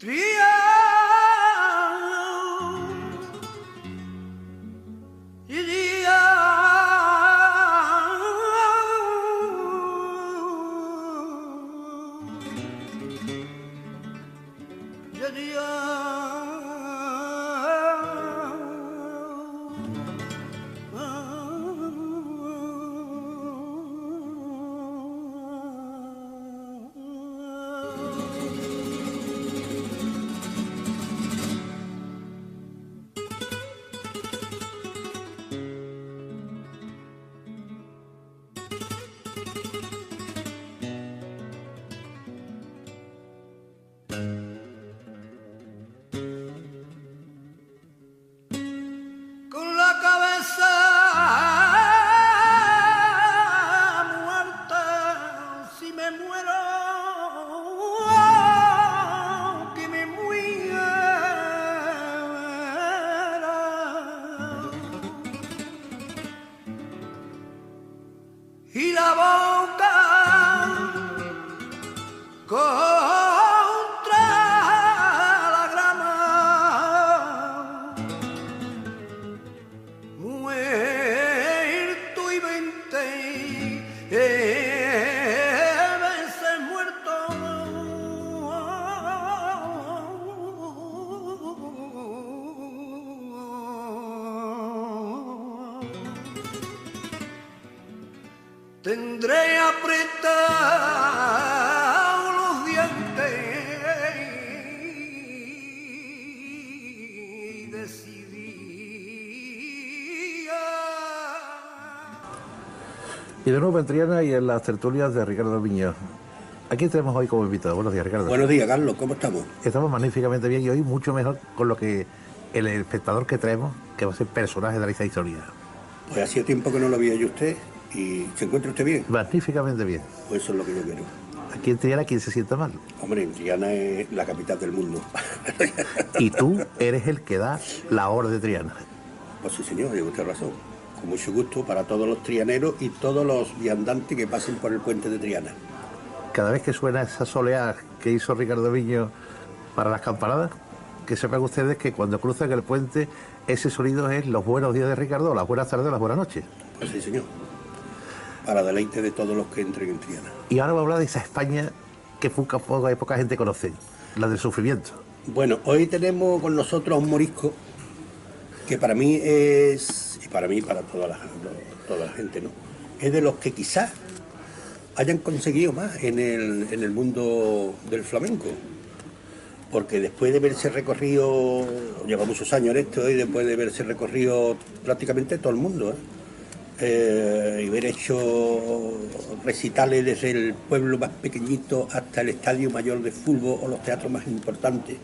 y la boca contra la grama, muerto y 20 veces muerto. Tendré apretados los dientes y decidía. Y de nuevo en Triana y en las tertulias de Ricardo Viñó. Aquí tenemos hoy como invitado. Buenos días, Ricardo. Buenos días, Carlos. ¿Cómo estamos? Estamos magníficamente bien y hoy mucho mejor con lo que el espectador que traemos, que va a ser personaje de esta historia. Pues hacía tiempo que no lo veía yo usted. ¿Y se encuentra usted bien? Magníficamente bien. Pues eso es lo que yo quiero. Aquí en Triana, ¿quién se siente mal? Hombre, en Triana es la capital del mundo. Y tú eres el que da la hora de Triana. Pues sí, señor, tiene usted razón. Con mucho gusto para todos los trianeros y todos los viandantes que pasen por el puente de Triana. Cada vez que suena esa soleá que hizo Ricardo Viñó para las campanadas, que sepan ustedes que cuando cruzan el puente, ese sonido es los buenos días de Ricardo, las buenas tardes, las buenas noches. Pues sí, señor. Para deleite de todos los que entren en Triana. Y ahora voy a hablar de esa España que poca gente conoce, la del sufrimiento. Bueno, hoy tenemos con nosotros a un morisco que para mí es, y para mí, para toda la gente, ¿no? Es de los que quizás hayan conseguido más en el mundo del flamenco. Porque después de verse recorrido, lleva muchos años en esto, y después de verse recorrido prácticamente todo el mundo, y haber hecho recitales desde el pueblo más pequeñito hasta el estadio mayor de fútbol o los teatros más importantes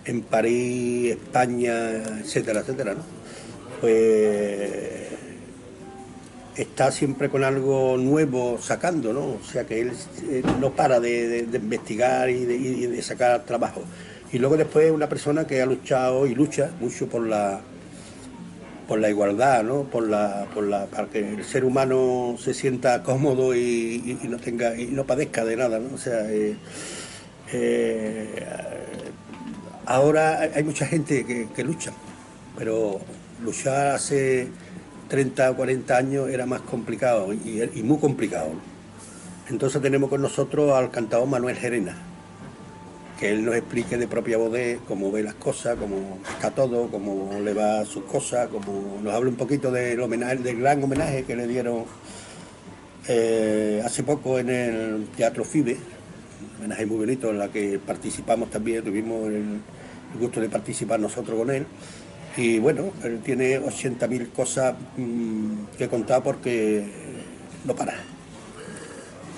en París, España, etcétera, etcétera, ¿no? Pues está siempre con algo nuevo sacando, ¿no? O sea que él no para de investigar y de sacar trabajo. Y luego después es una persona que ha luchado y lucha mucho por la igualdad, ¿no? Para que el ser humano se sienta cómodo y no padezca de nada, ¿no? O sea, ahora hay mucha gente que lucha, pero luchar hace 30 o 40 años era más complicado y muy complicado, ¿no? Entonces tenemos con nosotros al cantador Manuel Gerena, que él nos explique de propia voz de cómo ve las cosas, cómo está todo, cómo le va a sus cosas, cómo nos habla un poquito del homenaje, del gran homenaje que le dieron hace poco en el Teatro FIBE, un homenaje muy bonito en la que participamos también, tuvimos el gusto de participar nosotros con él. Y bueno, él tiene 80.000 cosas que contar porque no para.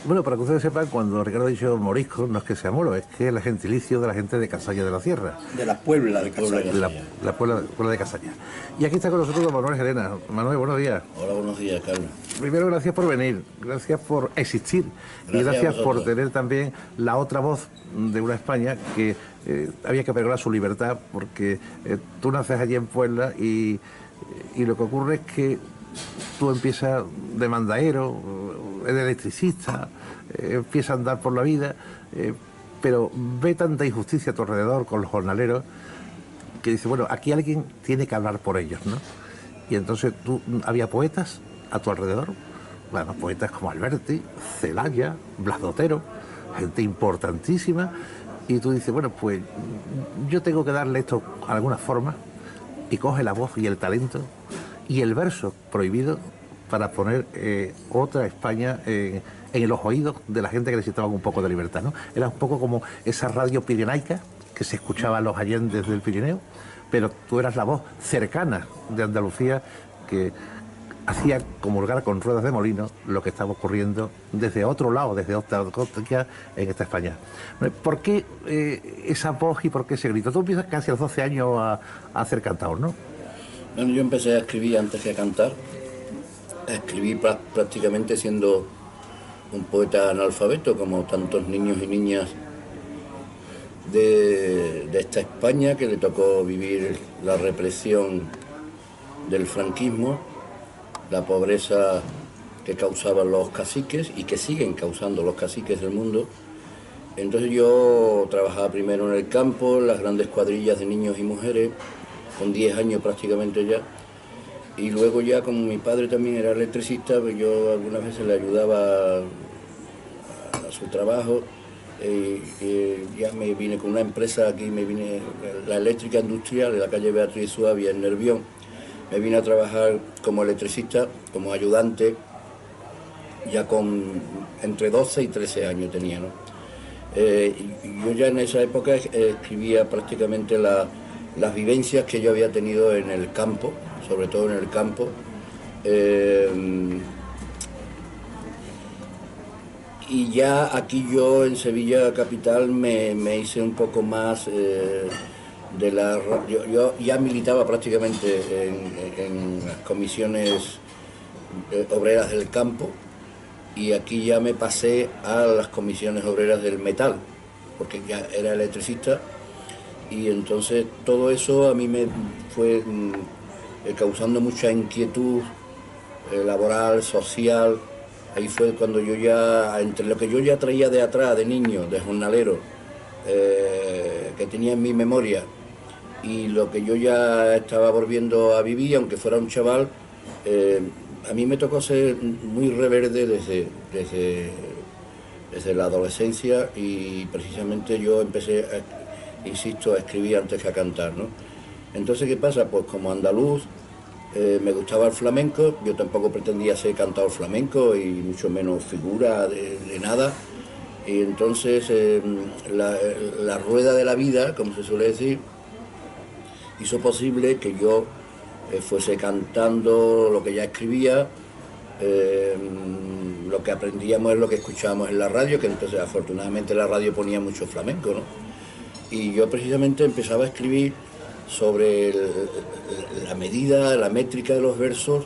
Bueno, para que ustedes sepan, cuando Ricardo ha dicho morisco, no es que sea moro, es que es el gentilicio de la gente de Casalla de la Sierra. De la Puebla de Casalla. La Puebla de Casalla. Y aquí está con nosotros don Manuel Gerena. Manuel, buenos días. Hola, buenos días, Carlos. Primero, gracias por venir, gracias por existir y gracias por tener también la otra voz de una España que había que pregonar su libertad, porque tú naces allí en Puebla y lo que ocurre es que tú empiezas de mandaero, eres electricista, empiezas a andar por la vida, pero ve tanta injusticia a tu alrededor con los jornaleros que dice, bueno, aquí alguien tiene que hablar por ellos, ¿no? Y entonces había poetas a tu alrededor, bueno, poetas como Alberti, Celaya, Blas de Otero, gente importantísima, y tú dices, bueno, pues yo tengo que darle esto a alguna forma, y coge la voz y el talento y el verso prohibido para poner otra España en los oídos de la gente que necesitaba un poco de libertad, ¿no? Era un poco como esa radio pirenaica que se escuchaba a los Allendes del Pirineo, pero tú eras la voz cercana de Andalucía que hacía comulgar con ruedas de molino lo que estaba ocurriendo desde otro lado, desde otra costa en esta España. ¿Por qué esa voz y por qué ese grito? Tú empiezas casi a los 12 años a hacer cantador, ¿no? Bueno, yo empecé a escribir antes que a cantar. Escribí prácticamente siendo un poeta analfabeto, como tantos niños y niñas de esta España que le tocó vivir la represión del franquismo, la pobreza que causaban los caciques y que siguen causando los caciques del mundo. Entonces yo trabajaba primero en el campo, en las grandes cuadrillas de niños y mujeres, con 10 años prácticamente ya, y luego ya, como mi padre también era electricista, pues yo algunas veces le ayudaba a su trabajo. Ya me vine con una empresa aquí, la eléctrica industrial de la calle Beatriz Suabia en Nervión. Me vine a trabajar como electricista, como ayudante, ya con entre 12 y 13 años tenía, ¿no? Yo ya en esa época escribía prácticamente las vivencias que yo había tenido en el campo, sobre todo en el campo. Y ya aquí yo en Sevilla capital me hice un poco más yo ya militaba prácticamente en las comisiones obreras del campo, y aquí ya me pasé a las comisiones obreras del metal, porque ya era electricista, y entonces todo eso a mí me fue causando mucha inquietud laboral, social. Ahí fue cuando yo ya, entre lo que yo ya traía de atrás, de niño, de jornalero, que tenía en mi memoria, y lo que yo ya estaba volviendo a vivir, aunque fuera un chaval, a mí me tocó ser muy rebelde desde la adolescencia, y precisamente yo empecé, insisto, a escribir antes que a cantar, ¿no? Entonces, ¿qué pasa? Pues como andaluz, me gustaba el flamenco. Yo tampoco pretendía ser cantador flamenco y mucho menos figura de nada, y entonces la rueda de la vida, como se suele decir, hizo posible que yo fuese cantando lo que ya escribía. Lo que aprendíamos es lo que escuchábamos en la radio, que entonces afortunadamente la radio ponía mucho flamenco, ¿no? Y yo precisamente empezaba a escribir sobre la medida, la métrica de los versos.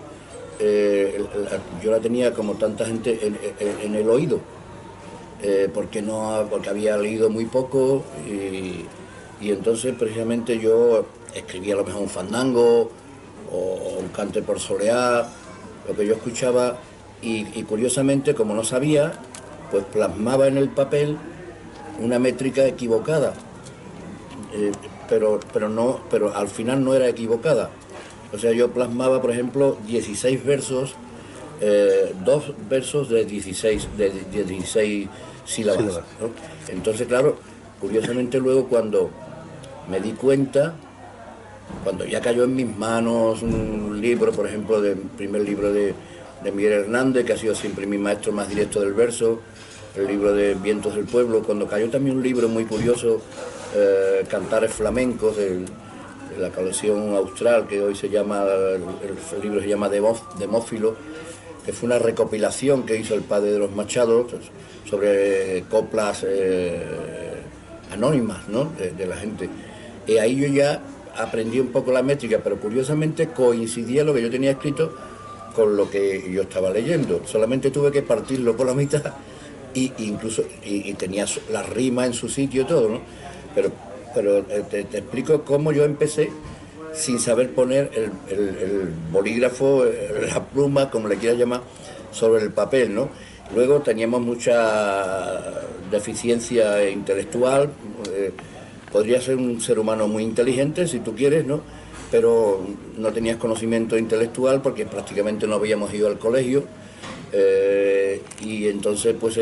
Yo la tenía como tanta gente en el oído, porque había leído muy poco, y entonces precisamente yo escribía a lo mejor un fandango o un cante por soleá, lo que yo escuchaba, y curiosamente, como no sabía, pues plasmaba en el papel una métrica equivocada. Pero al final no era equivocada. O sea, yo plasmaba, por ejemplo, 16 versos, 2 versos de 16 sílabas, ¿no? Entonces, claro, curiosamente luego cuando me di cuenta, cuando ya cayó en mis manos un libro, por ejemplo, el primer libro de Miguel Hernández, que ha sido siempre mi maestro más directo del verso, el libro de Vientos del Pueblo, cuando cayó también un libro muy curioso, Cantares Flamencos, de la colección austral, que hoy se llama, el libro se llama Demófilo, que fue una recopilación que hizo el padre de los Machados sobre coplas anónimas, ¿no?, de la gente. Y ahí yo ya aprendí un poco la métrica, pero curiosamente coincidía lo que yo tenía escrito con lo que yo estaba leyendo. Solamente tuve que partirlo por la mitad, y incluso tenía la rima en su sitio y todo, ¿no? Pero te explico cómo yo empecé sin saber poner el bolígrafo, la pluma, como le quieras llamar, sobre el papel, ¿no? Luego teníamos mucha deficiencia intelectual. Podría ser un ser humano muy inteligente, si tú quieres, ¿no? Pero no tenías conocimiento intelectual porque prácticamente no habíamos ido al colegio, y entonces pues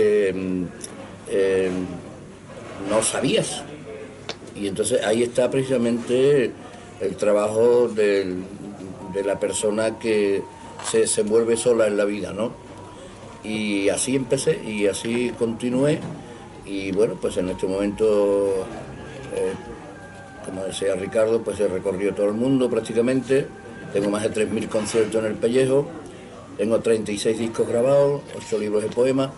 no sabías. Y entonces ahí está precisamente el trabajo de la persona que se envuelve sola en la vida, ¿no? Y así empecé y así continué, y bueno, pues en este momento, como decía Ricardo, pues he recorrido todo el mundo prácticamente, tengo más de 3.000 conciertos en el pellejo, tengo 36 discos grabados, 8 libros de poemas,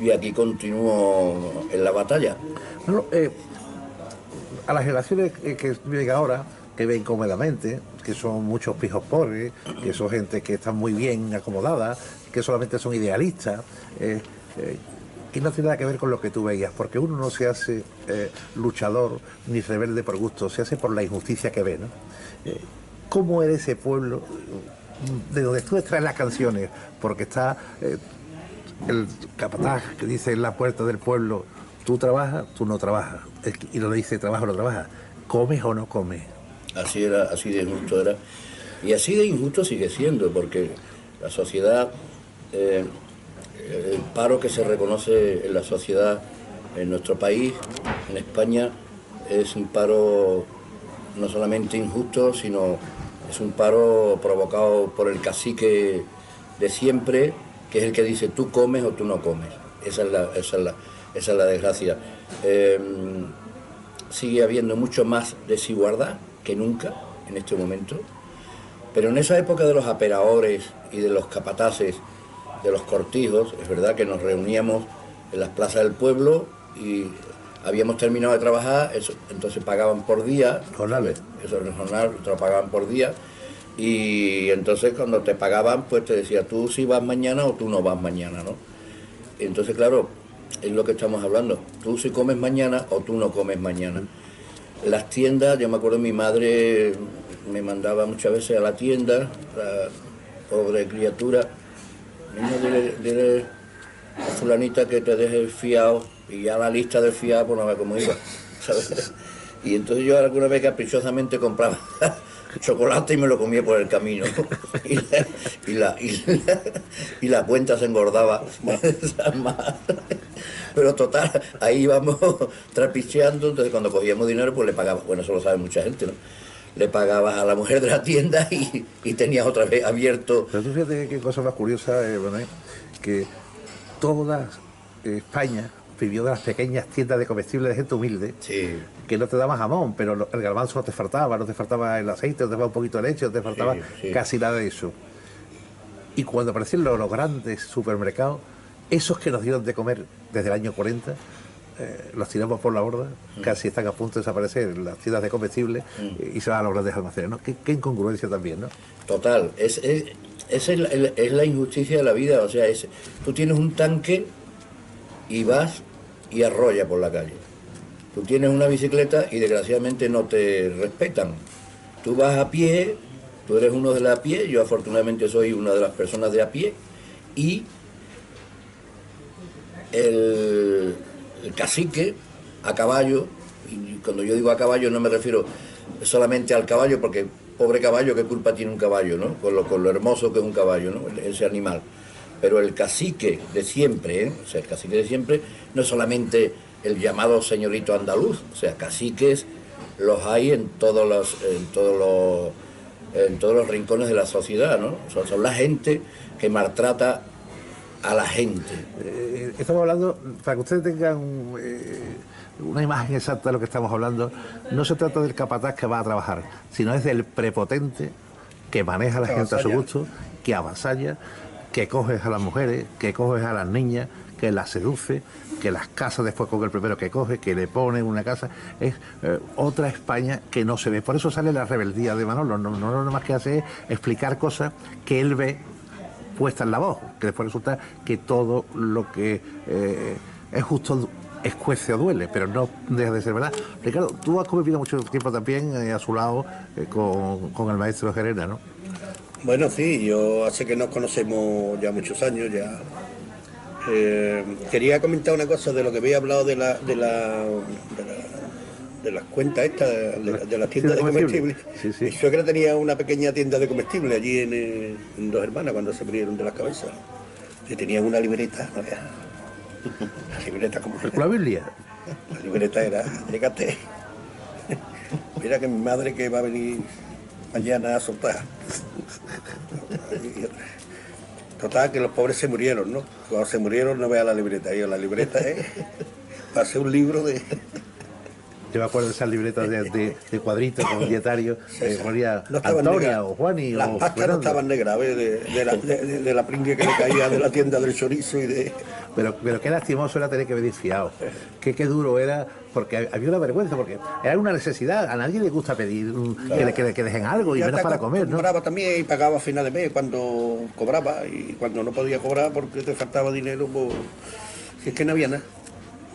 y aquí continúo en la batalla. Bueno, a las generaciones que viven ahora, que ven cómodamente, que son muchos pijos pobres, que son gente que está muy bien acomodada, que solamente son idealistas, que no tiene nada que ver con lo que tú veías, porque uno no se hace luchador ni rebelde por gusto, se hace por la injusticia que ve, ¿no? ¿Cómo era ese pueblo de donde tú extraes las canciones? Porque está el capataz que dice en la puerta del pueblo: tú trabajas, tú no trabajas, y no le dice trabaja o no trabaja, comes o no comes. Así era, así de injusto era, y así de injusto sigue siendo, porque la sociedad, el paro que se reconoce en la sociedad en nuestro país, en España, es un paro no solamente injusto, sino es un paro provocado por el cacique de siempre, que es el que dice tú comes o tú no comes. Esa es la desgracia. Sigue habiendo mucho más desigualdad que nunca en este momento, pero en esa época de los aperadores y de los capataces, de los cortijos, es verdad que nos reuníamos en las plazas del pueblo y habíamos terminado de trabajar, entonces pagaban por día. Jornales. Eso era el jornal, te lo pagaban por día, y entonces cuando te pagaban, pues te decía tú si vas mañana o tú no vas mañana, ¿no? Entonces, claro, es lo que estamos hablando, tú si comes mañana o tú no comes mañana. Las tiendas, yo me acuerdo, mi madre me mandaba muchas veces a la tienda, la pobre criatura: niño, dile a fulanita que te deje el fiado, y ya la lista del fiado, pues no ve cómo iba, ¿sabes? Y entonces yo alguna vez caprichosamente compraba chocolate y me lo comía por el camino, y la cuenta se engordaba más. Pero total, ahí íbamos trapicheando. Entonces cuando cogíamos dinero, pues le pagabas, bueno, eso lo sabe mucha gente, ¿no? Le pagabas a la mujer de la tienda y tenías otra vez abierto. Pero tú fíjate qué cosa más curiosa, Bonet, que toda España vivió de las pequeñas tiendas de comestibles de gente humilde, Sí. que no te daban jamón, pero el garbanzo no te faltaba el aceite, no te faltaba un poquito de leche, no te faltaba Sí. casi nada de eso. Y cuando aparecieron los grandes supermercados, esos que nos dieron de comer desde el año 40, los tiramos por la borda, casi están a punto de desaparecer las tiendas de comestibles, y se van a los grandes almacenes, ¿no? Qué incongruencia también, ¿no? Total, esa es la injusticia de la vida. O sea, tú tienes un tanque y vas y arrolla por la calle. Tú tienes una bicicleta y desgraciadamente no te respetan. Tú vas a pie, tú eres uno de la a pie, yo afortunadamente soy una de las personas de a pie, y el cacique a caballo, y cuando yo digo a caballo no me refiero solamente al caballo, porque pobre caballo, qué culpa tiene un caballo, ¿no? Con lo hermoso que es un caballo, ¿no? Ese animal. Pero el cacique de siempre, o sea, el cacique de siempre no es solamente el llamado señorito andaluz, o sea, caciques los hay en todos los rincones de la sociedad, ¿no? Son la gente que maltrata a la gente. Estamos hablando, para que ustedes tengan una imagen exacta de lo que estamos hablando, no se trata del capataz que va a trabajar, sino es del prepotente que maneja a la gente a su gusto, que avasalla, que coges a las mujeres, que coges a las niñas, que las seduce, que las casa después con el primero que coge, que le pone una casa. Es otra España que no se ve. Por eso sale la rebeldía de Manolo. No nada más que hace es explicar cosas que él ve puesta en la voz, que después resulta que todo lo que es justo escuece o duele, pero no deja de ser verdad. Ricardo, tú has convivido mucho tiempo también a su lado con el maestro Gerena, ¿no? Bueno, sí, yo hace que nos conocemos ya muchos años, ya Quería comentar una cosa de lo que había hablado de las cuentas estas, de las tiendas de comestibles. Sí, sí. Mi suegra tenía una pequeña tienda de comestibles allí en Dos Hermanas cuando se murieron de las cabezas. Y tenían una libreta, no veas. La libreta como... La Biblia. La libreta era, llégate. Mira que mi madre que va a venir mañana a soltar. Total, que los pobres se murieron, ¿no? Cuando se murieron no vea la libreta. Yo, la libreta es para hacer un libro de... Yo me acuerdo de esas libretas de cuadritos con dietarios, ponía No estaban Antonia negras. o Juani Las o pastas no Fernando. estaban negras, ¿ves? De la pringue que le caía de la tienda del chorizo y de... Pero qué lastimoso era tener que venir fiado. Qué duro era, porque había una vergüenza, porque era una necesidad. A nadie le gusta pedir que dejen algo y Ya menos te para comer, ¿no? Cobraba también y pagaba a final de mes cuando cobraba y cuando no podía cobrar porque te faltaba dinero, pues... Si es que no había nada,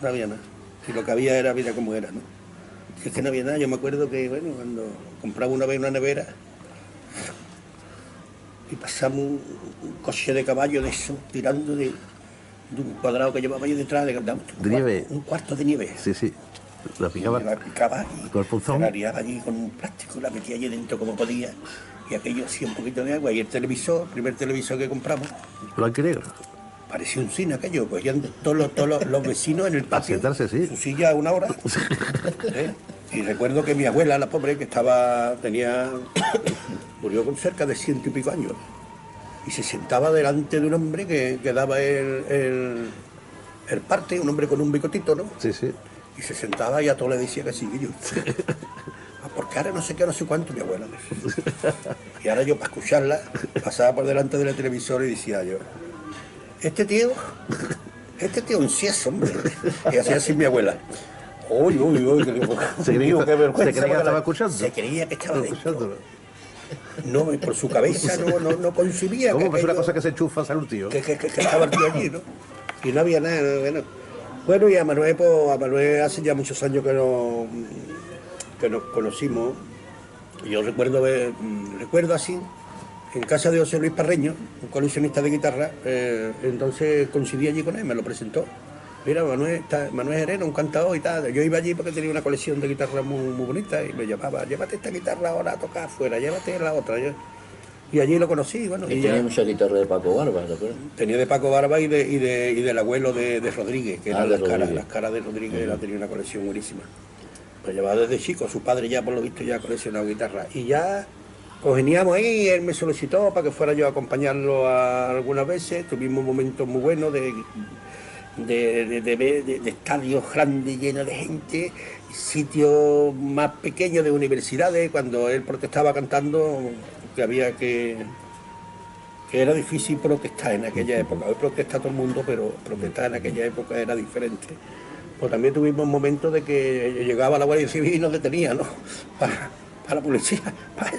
no había nada. Si lo que había era vida como era, ¿no? Si es que no había nada, yo me acuerdo que, bueno, cuando compraba una vez una nevera y pasamos un coche de caballo de eso, tirando de un cuadrado que llevaba yo detrás, de nieve. un cuarto de nieve. Sí, sí. Lo picaba. La picaba y con el punzón. la liaba allí con un plástico, la metía allí dentro como podía y aquello hacía un poquito de agua y el primer televisor que compramos, Blanco y negro. parecía un cine aquello, pues ya todos los vecinos en el patio, sentarse, sí. su silla a una hora. ¿Eh? Y recuerdo que mi abuela, la pobre, que murió con cerca de 100 y pico años, y se sentaba delante de un hombre que daba el parte, un hombre con un bigotito, ¿no? Sí, sí. Y se sentaba y a todo le decía que sí, y yo. Porque ahora no sé qué, no sé cuánto, mi abuela. Y ahora yo, para escucharla, pasaba por delante del televisor y decía yo, este tío es un cieso, hombre. Y hacía así mi abuela. Uy, Se creía que estaba escuchando. Se creía que estaba dentro. Escuchándolo. No, por su cabeza no concibía ¿Cómo? que Es una aquello- cosa que se enchufa a un tío. que estaba el tío allí, ¿no? Y no había nada, bueno, y a Manuel hace ya muchos años que nos conocimos. Y yo recuerdo así, en casa de José Luis Parreño, un coleccionista de guitarra, entonces coincidí allí con él, me lo presentó. Mira, Manuel Herrera, un cantador y tal. Yo iba allí porque tenía una colección de guitarras muy bonita y me llamaba, llévate esta guitarra ahora a tocar afuera, llévate la otra. Y allí lo conocí, bueno. Y Y tenía ya mucha guitarra de Paco Barba, ¿te acuerdas? tenía de Paco Barba y del abuelo de Rodríguez, que eran de las caras. Rodríguez. Las caras de Rodríguez, él tenía una colección buenísima. Lo llevaba desde chico, su padre ya por lo visto ya ha coleccionado guitarra. Y ya congeniamos ahí, él me solicitó para que fuera yo a acompañarlo algunas veces, tuvimos momentos muy buenos de estadios grandes llenos de gente, sitios más pequeños de universidades, cuando él protestaba cantando, que era difícil protestar en aquella época. Hoy protesta todo el mundo, pero protestar en aquella época era diferente. Pues también tuvimos momentos de que llegaba la Guardia Civil y nos detenía, ¿no? Para la policía, para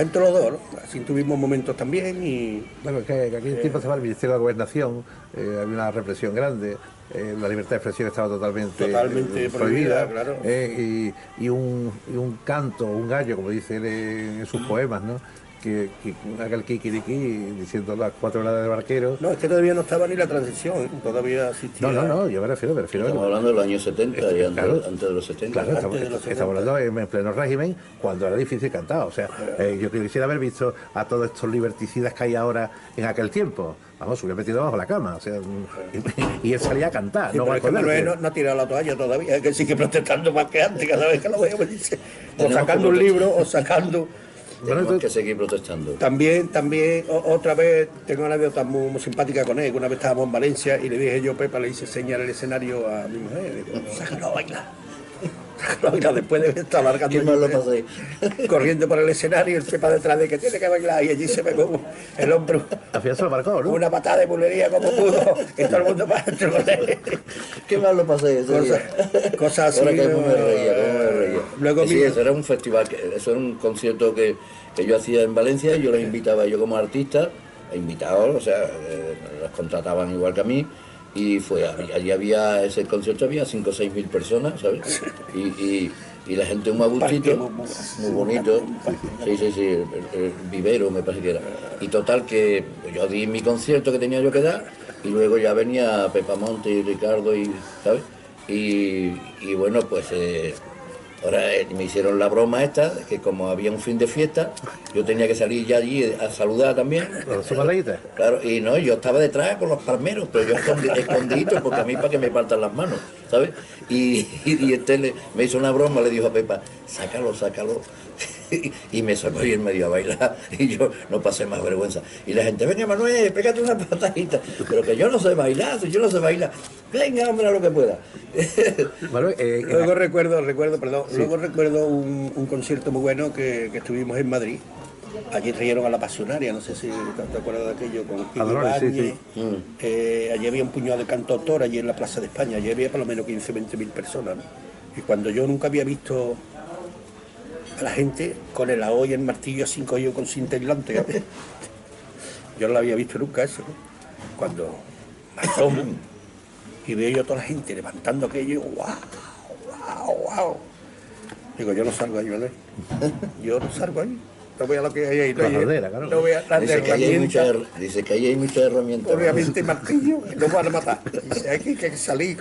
dentro los dos, ¿no? Así tuvimos momentos también y... Bueno, que aquel tiempo se va al Ministerio de la Gobernación, había una represión grande, la libertad de expresión estaba totalmente prohibida, claro. Y un canto, un gallo, como dice él en sus poemas, ¿no? Que haga el kikiriki diciendo las 4 horas de barquero. No, es que todavía no estaba ni la transición, ¿eh? Todavía existía... No, yo me refiero Estamos hablando de los años 70 y antes, Claro. antes de los 70. Claro, Antes de los estamos hablando en pleno régimen, cuando era difícil cantar. O sea, yo quisiera haber visto a todos estos liberticidas que hay ahora en aquel tiempo. Vamos, se hubiera metido bajo la cama. O sea, y él salía a cantar. Sí, no pero va a es que esconderse. Manuel no ha tirado la toalla todavía, es que sigue protestando más que antes, cada vez que lo veo me dice, o Tenemos sacando que un libro, o sacando... Tenemos que seguir protestando. También, otra vez, tengo una anécdota muy simpática con él, que una vez estábamos en Valencia y le dije yo, Pepa, le hice señalar el escenario a mi mujer, le digo, sácalo a bailar. Sácalo a bailar, después de estar alargando ¿Qué mal lo pasé? corriendo por el escenario, el Pepa detrás de que tiene que bailar, y allí se pegó el hombro. Al final se lo marcó, ¿no? Una patada de bulería como pudo, y todo el mundo para adentro con él. Qué mal lo pasé ese día. Cosas así. Ahora que cómo me reía, cómo me reía. Luego Sí, mira- eso era un festival, eso era un concierto que yo hacía en Valencia, y yo los invitaba yo como artista, invitados, o sea, los contrataban igual que a mí, y allí había, ese concierto había 5 o 6 mil personas, ¿sabes? Y la gente un agustito, muy bonito, sí, el vivero me parece que era. Y total que yo di mi concierto que tenía yo que dar, y luego ya venía Pepa Monte y Ricardo, y ¿sabes? Y bueno, pues ahora me hicieron la broma esta, que como había un fin de fiesta, yo tenía que salir ya allí a saludar también. Con su maleita. Claro, y no, yo estaba detrás con los palmeros, pero yo escondidito, porque a mí para que me partan las manos, ¿sabes? Y este me hizo una broma, le dijo a Pepa, sácalo. Y me sacó y él me dio a bailar, y yo no pasé más vergüenza. Y la gente, venga Manuel, pégate una patadita, pero que yo no sé bailar, si yo no sé bailar, venga hombre a lo que pueda. Manuel, Luego recuerdo un concierto muy bueno que estuvimos en Madrid. Allí trajeron a la Pasionaria, no sé si te acuerdas de aquello, con Pili Dolores, sí, Ibáñez. Allí había un puñado de cantautor allí en la Plaza de España, allí había por lo menos 15, 20 mil personas, ¿no? Y cuando yo nunca había visto a la gente con el AO y el martillo así cogido con cinta aislante, yo no lo había visto nunca eso, ¿no? Cuando me asomo y veo yo a toda la gente levantando aquello, wow. Digo, yo no salgo ahí, ¿vale? Yo no salgo ahí. No voy a lo que hay ahí. No voy a las herramientas. Dice que ahí hay muchas herramientas. Obviamente martillo, que nos van a matar. Dice, hay que salir.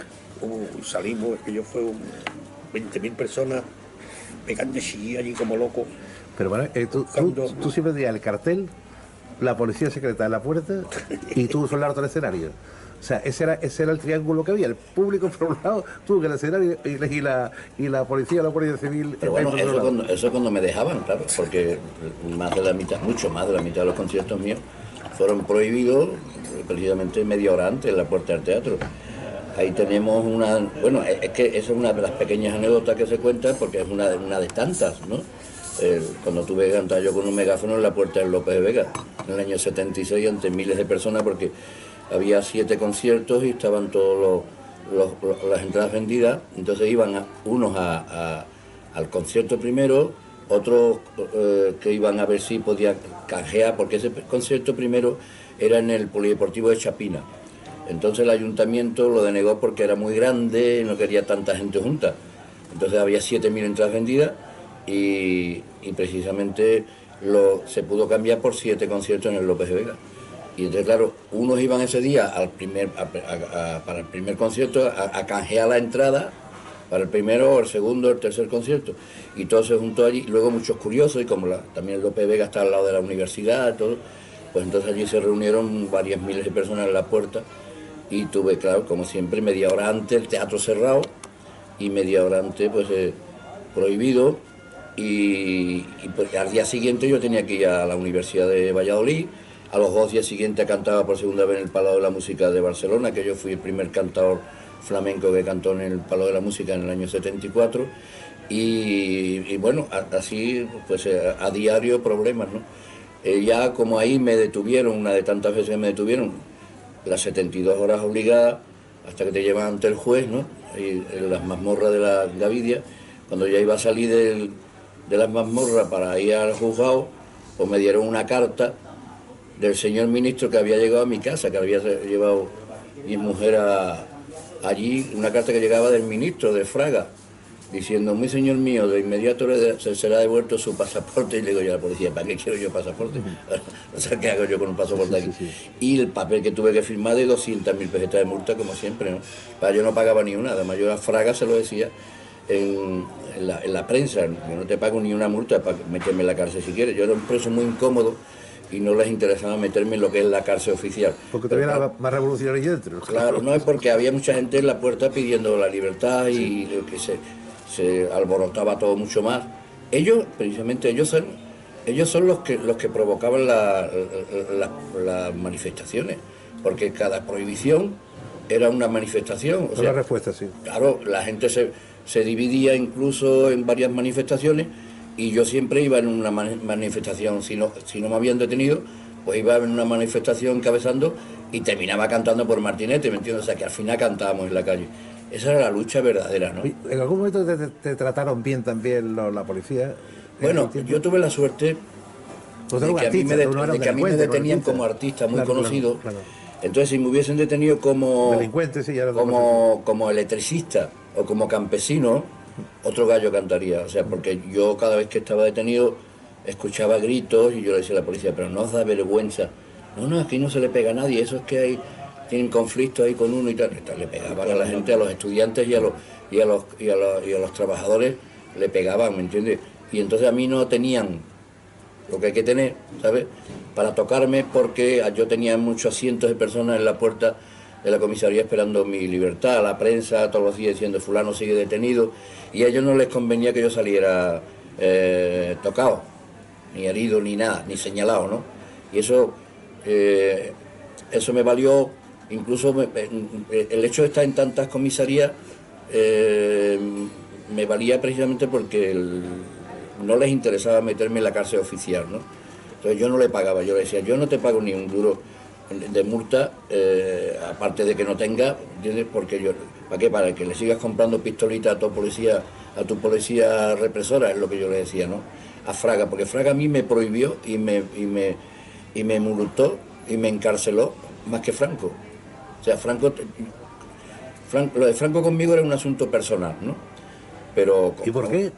Salimos, es que yo fue 20.000 personas pegando chillí allí como loco. pero Manuel, tú siempre tenías el cartel, la policía secreta en la puerta y tú soldado todo el escenario. O sea, ese era el triángulo que había, el público por un lado, tú que el escenario y la policía, la Guardia Civil. Pero bueno, eso cuando me dejaban, claro, porque mucho más de la mitad de los conciertos míos fueron prohibidos precisamente media hora antes en la puerta del teatro. Ahí tenemos bueno, es que esa es una de las pequeñas anécdotas que se cuentan porque es una de tantas, ¿no? Cuando tuve que cantar yo con un megáfono en la puerta del López de Vega, en el año 76, ante miles de personas, porque había 7 conciertos y estaban todas las entradas vendidas, entonces iban unos al concierto primero, otros que iban a ver si podían canjear, porque ese concierto primero era en el Polideportivo de Chapina. Entonces el ayuntamiento lo denegó porque era muy grande y no quería tanta gente junta. Entonces había 7.000 entradas vendidas y precisamente se pudo cambiar por 7 conciertos en el López de Vega. Y entonces, claro, unos iban ese día para el primer concierto a canjear la entrada para el primero, el segundo, el tercer concierto. Y todo se juntó allí. Y luego muchos curiosos, y como también el López de Vega está al lado de la universidad, todo, pues entonces allí se reunieron varias miles de personas en la puerta. Y tuve, claro, como siempre, media hora antes el teatro cerrado y media hora antes pues prohibido. Y pues, al día siguiente yo tenía que ir a la Universidad de Valladolid. A los 2 días siguientes cantaba por segunda vez en el Palau de la Música de Barcelona, que yo fui el primer cantador flamenco que cantó en el Palau de la Música en el año 74. Y bueno, así pues a diario problemas, ¿no? Ya como ahí me detuvieron, una de tantas veces que me detuvieron, las 72 horas obligadas, hasta que te llevan ante el juez, ¿no? Y en las mazmorras de la Gavidia, cuando ya iba a salir de las mazmorras para ir al juzgado, pues me dieron una carta del señor ministro que había llegado a mi casa, que había llevado mi mujer allí, una carta que llegaba del ministro de Fraga, diciendo, muy señor mío, de inmediato se será devuelto su pasaporte. Y le digo yo a la policía, ¿para qué quiero yo pasaporte? O sea, ¿qué hago yo con un pasaporte aquí? Y el papel que tuve que firmar de 200.000 pesetas de multa, como siempre, ¿no? Yo no pagaba ni una, además yo a Fraga se lo decía en la prensa, yo no te pago ni una multa para meterme en la cárcel si quieres. Yo era un preso muy incómodo y no les interesaba meterme en lo que es la cárcel oficial. Porque todavía era más revolucionario ahí dentro. Claro, no es porque había mucha gente en la puerta pidiendo la libertad y lo que se alborotaba todo mucho más. Precisamente ellos son los que provocaban las manifestaciones, porque cada prohibición era una manifestación. Una respuesta, sí. Claro, la gente se dividía incluso en varias manifestaciones y yo siempre iba en una manifestación, si no me habían detenido, pues iba en una manifestación encabezando y terminaba cantando por Martinete, ¿me entiendes? O sea, que al final cantábamos en la calle. Esa era la lucha verdadera, ¿no? ¿En algún momento te trataron bien también la policía? Bueno, yo tuve la suerte de que a mí me detenían como artista muy conocido. Claro. Entonces, si me hubiesen detenido como delincuente, sí, como electricista o como campesino, otro gallo cantaría. O sea, porque yo cada vez que estaba detenido escuchaba gritos y yo le decía a la policía, pero no os da vergüenza. No, aquí no se le pega a nadie, eso es que tienen conflictos ahí con uno y tal, le pegaban a la gente, a los estudiantes y a los trabajadores, le pegaban, ¿me entiendes? Y entonces a mí no tenían lo que hay que tener, ¿sabes?, para tocarme, porque yo tenía muchos cientos de personas en la puerta de la comisaría esperando mi libertad, la prensa todos los días diciendo fulano sigue detenido, y a ellos no les convenía que yo saliera tocado, ni herido, ni nada, ni señalado, ¿no? Y eso me valió, incluso el hecho de estar en tantas comisarías me valía precisamente porque no les interesaba meterme en la cárcel oficial, ¿no? Entonces yo no le pagaba, yo le decía, yo no te pago ni un duro de multa, aparte de que no tenga, ¿entiendes? Porque yo, ¿para qué? Para que le sigas comprando pistolitas a tu policía represora, es lo que yo le decía, ¿no? A Fraga, porque Fraga a mí me prohibió y me multó y me encarceló más que Franco. O sea, lo de Franco conmigo era un asunto personal, ¿no? Pero... ¿Y por qué?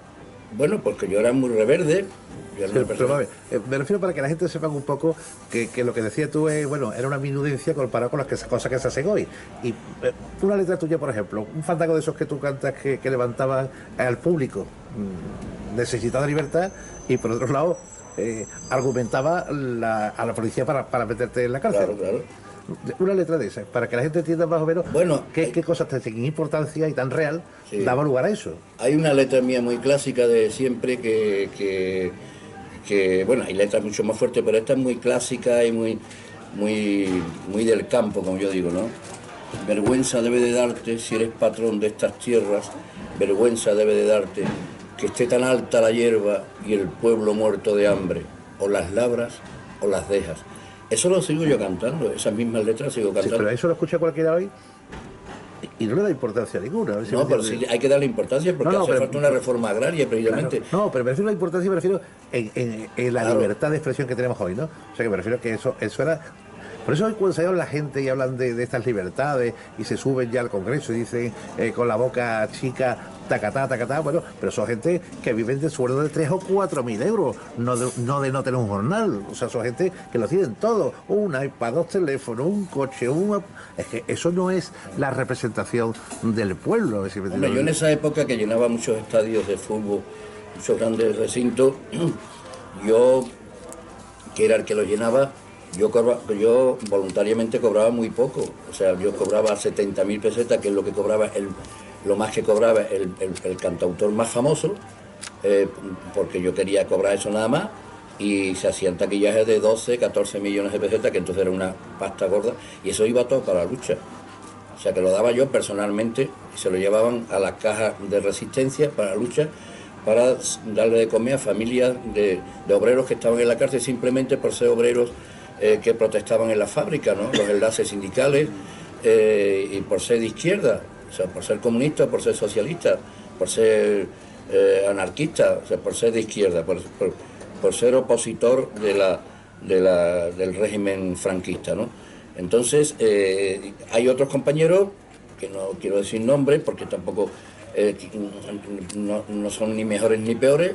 Bueno, porque yo era muy reverde. Pero, a ver, me refiero para que la gente sepa un poco que lo que decías tú es, bueno, era una minudencia comparado con las cosas que se hacen hoy. Y una letra tuya, por ejemplo, un fandango de esos que tú cantas que levantaban al público necesitado de libertad, y por otro lado argumentaba a la policía para meterte en la cárcel. Claro, claro. Una letra de esas, para que la gente entienda más o menos qué cosas tan importancia y tan real daba lugar a eso. Hay una letra mía muy clásica de siempre que bueno, hay letras mucho más fuertes, pero esta es muy clásica y muy del campo, como yo digo, ¿no? Vergüenza debe de darte si eres patrón de estas tierras, vergüenza debe de darte que esté tan alta la hierba y el pueblo muerto de hambre, o las labras o las dejas. Eso lo sigo yo cantando, esas mismas letras sigo cantando. Sí, pero eso lo escucha cualquiera hoy y no le da importancia ninguna. No, pero sí hay que darle importancia porque hace falta una reforma agraria, precisamente. Claro, no, pero me refiero a la importancia, me refiero en la libertad de expresión que tenemos hoy, ¿no? O sea, que me refiero a que eso era... Por eso hoy cuando se habla la gente y hablan de estas libertades y se suben ya al Congreso y dicen con la boca chica, tacatá, tacatá, bueno, pero son gente que viven de sueldo de 3 o 4 mil euros, no de no tener un jornal. O sea, son gente que lo tienen todo, un iPad, 2 teléfonos, un coche, es que eso no es la representación del pueblo. Bueno, yo en esa época que llenaba muchos estadios de fútbol, muchos grandes recintos, yo, que era el que los llenaba, yo voluntariamente cobraba muy poco. O sea, yo cobraba 70.000 pesetas, que es lo que cobraba lo más que cobraba el cantautor más famoso, porque yo quería cobrar eso nada más, y se hacían taquillajes de 12, 14 millones de pesetas, que entonces era una pasta gorda, y eso iba todo para la lucha. O sea, que lo daba yo personalmente, y se lo llevaban a las cajas de resistencia para la lucha, para darle de comer a familias de obreros que estaban en la cárcel simplemente por ser obreros que protestaban en la fábrica, ¿no? Los enlaces sindicales, y por ser de izquierda, o sea, por ser comunista, por ser socialista, por ser anarquista, o sea, por ser de izquierda, por ser opositor del régimen franquista, ¿no? Entonces, hay otros compañeros, que no quiero decir nombres, porque tampoco no son ni mejores ni peores,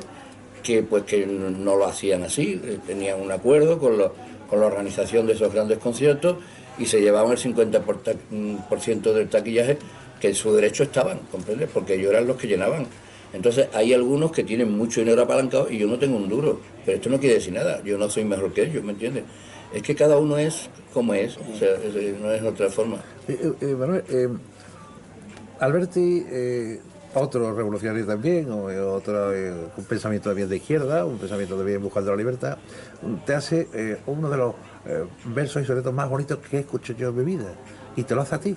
que no lo hacían así, tenían un acuerdo con la organización de esos grandes conciertos y se llevaban el 50% del taquillaje, que en su derecho estaban, ¿comprendes? Porque ellos eran los que llenaban. Entonces hay algunos que tienen mucho dinero apalancado y yo no tengo un duro, pero esto no quiere decir nada, yo no soy mejor que ellos, ¿me entiendes? Es que cada uno es como es, o sea, no es otra forma. Manuel, Alberti, otro revolucionario también, otro un pensamiento también de izquierda, un pensamiento también buscando la libertad, te hace uno de los versos y sonetos más bonitos que he escuchado yo en mi vida, y te lo hace a ti.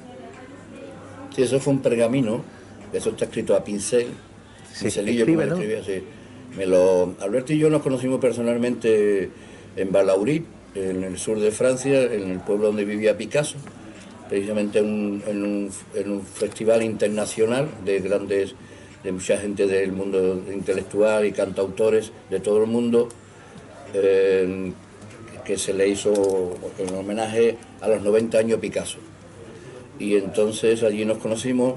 Sí, eso fue un pergamino, eso está escrito a pincel, pincelillo, como lo escribía así. Alberto y yo nos conocimos personalmente en Balaurí, en el sur de Francia, en el pueblo donde vivía Picasso, precisamente en un festival internacional de mucha gente del mundo intelectual y cantautores de todo el mundo, que se le hizo en homenaje a los 90 años Picasso. Y entonces allí nos conocimos.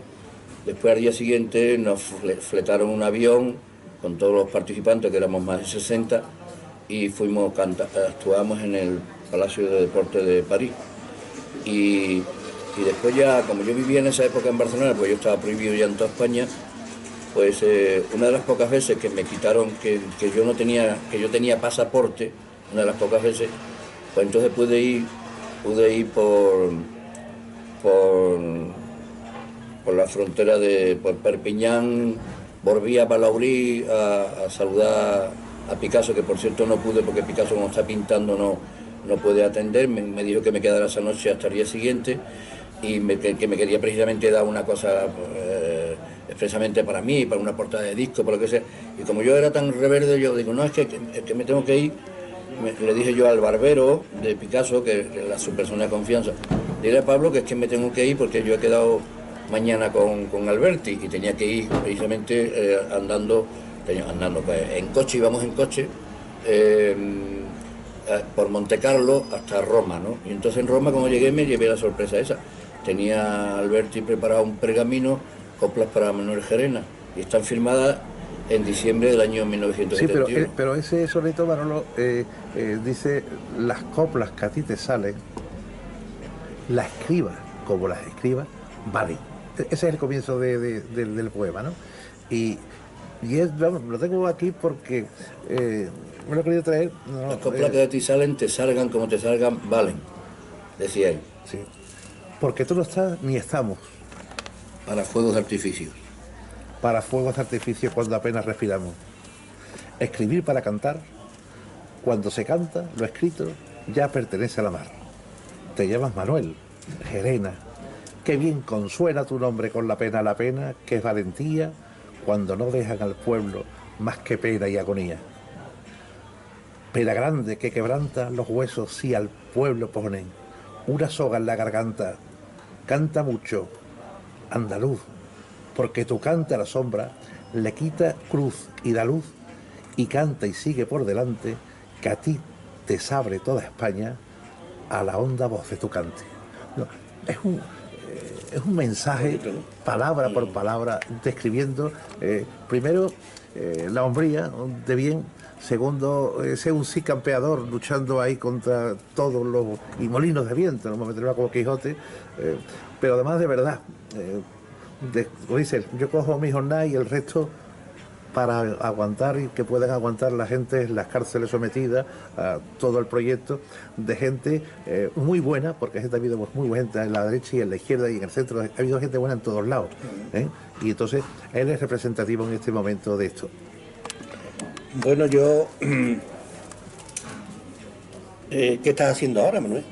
Después, al día siguiente, nos fletaron un avión con todos los participantes, que éramos más de 60, y actuamos en el Palacio de Deportes de París. Y Y después ya, como yo vivía en esa época en Barcelona, pues yo estaba prohibido ya en toda España, pues una de las pocas veces que me quitaron, que yo no tenía, que yo tenía pasaporte, una de las pocas veces, pues entonces pude ir por la frontera por Perpiñán, volví a Balaurí a saludar a Picasso, que por cierto no pude porque Picasso como está pintando no puede atender, me dijo que me quedara esa noche hasta el día siguiente y que me quería precisamente dar una cosa expresamente para mí, para una portada de disco, por lo que sea. Y como yo era tan reverde, yo digo, no, es que me tengo que ir. Le dije yo al barbero de Picasso, que es su persona de confianza, dile a Pablo que es que me tengo que ir porque yo he quedado mañana con Alberti y tenía que ir precisamente andando pues, en coche, íbamos en coche por Montecarlo hasta Roma, ¿no? Y entonces en Roma, como llegué, me llevé la sorpresa esa. Tenía Alberti preparado un pergamino, coplas para Manuel Gerena, y están firmadas en diciembre del año 1971. Sí, pero ese soneto, Manolo, dice, las coplas que a ti te salen, las escribas como las escribas, vale. Ese es el comienzo del poema, ¿no? Y vamos, lo tengo aquí porque me lo he querido traer. No, las coplas que de ti salen, te salgan como te salgan, valen, decía él. Sí. Porque tú no estás ni estamos. Para fuegos de artificio. Para fuegos de artificio cuando apenas respiramos. Escribir para cantar, cuando se canta, lo escrito ya pertenece a la mar. Te llamas Manuel, Gerena. Qué bien consuela tu nombre con la pena, que es valentía, cuando no dejan al pueblo más que pena y agonía. Pena grande que quebranta los huesos si al pueblo ponen una soga en la garganta. Canta mucho, andaluz, porque tu canta a la sombra le quita cruz y da luz, y canta y sigue por delante, que a ti te sabre toda España a la honda voz de tu cante. No, es un mensaje, palabra por palabra, describiendo primero la hombría de bien, segundo ser un sí campeador luchando ahí contra todos los y molinos de viento, no me meteré como Quijote, pero además de verdad, como dice, yo cojo mi jornada y el resto para aguantar y que puedan aguantar la gente en las cárceles sometidas a todo el proyecto de gente muy buena, porque ha habido muy buena gente en la derecha y en la izquierda y en el centro, ha habido gente buena en todos lados, y entonces él es representativo en este momento de esto. Bueno, yo... ¿qué estás haciendo ahora, Manuel?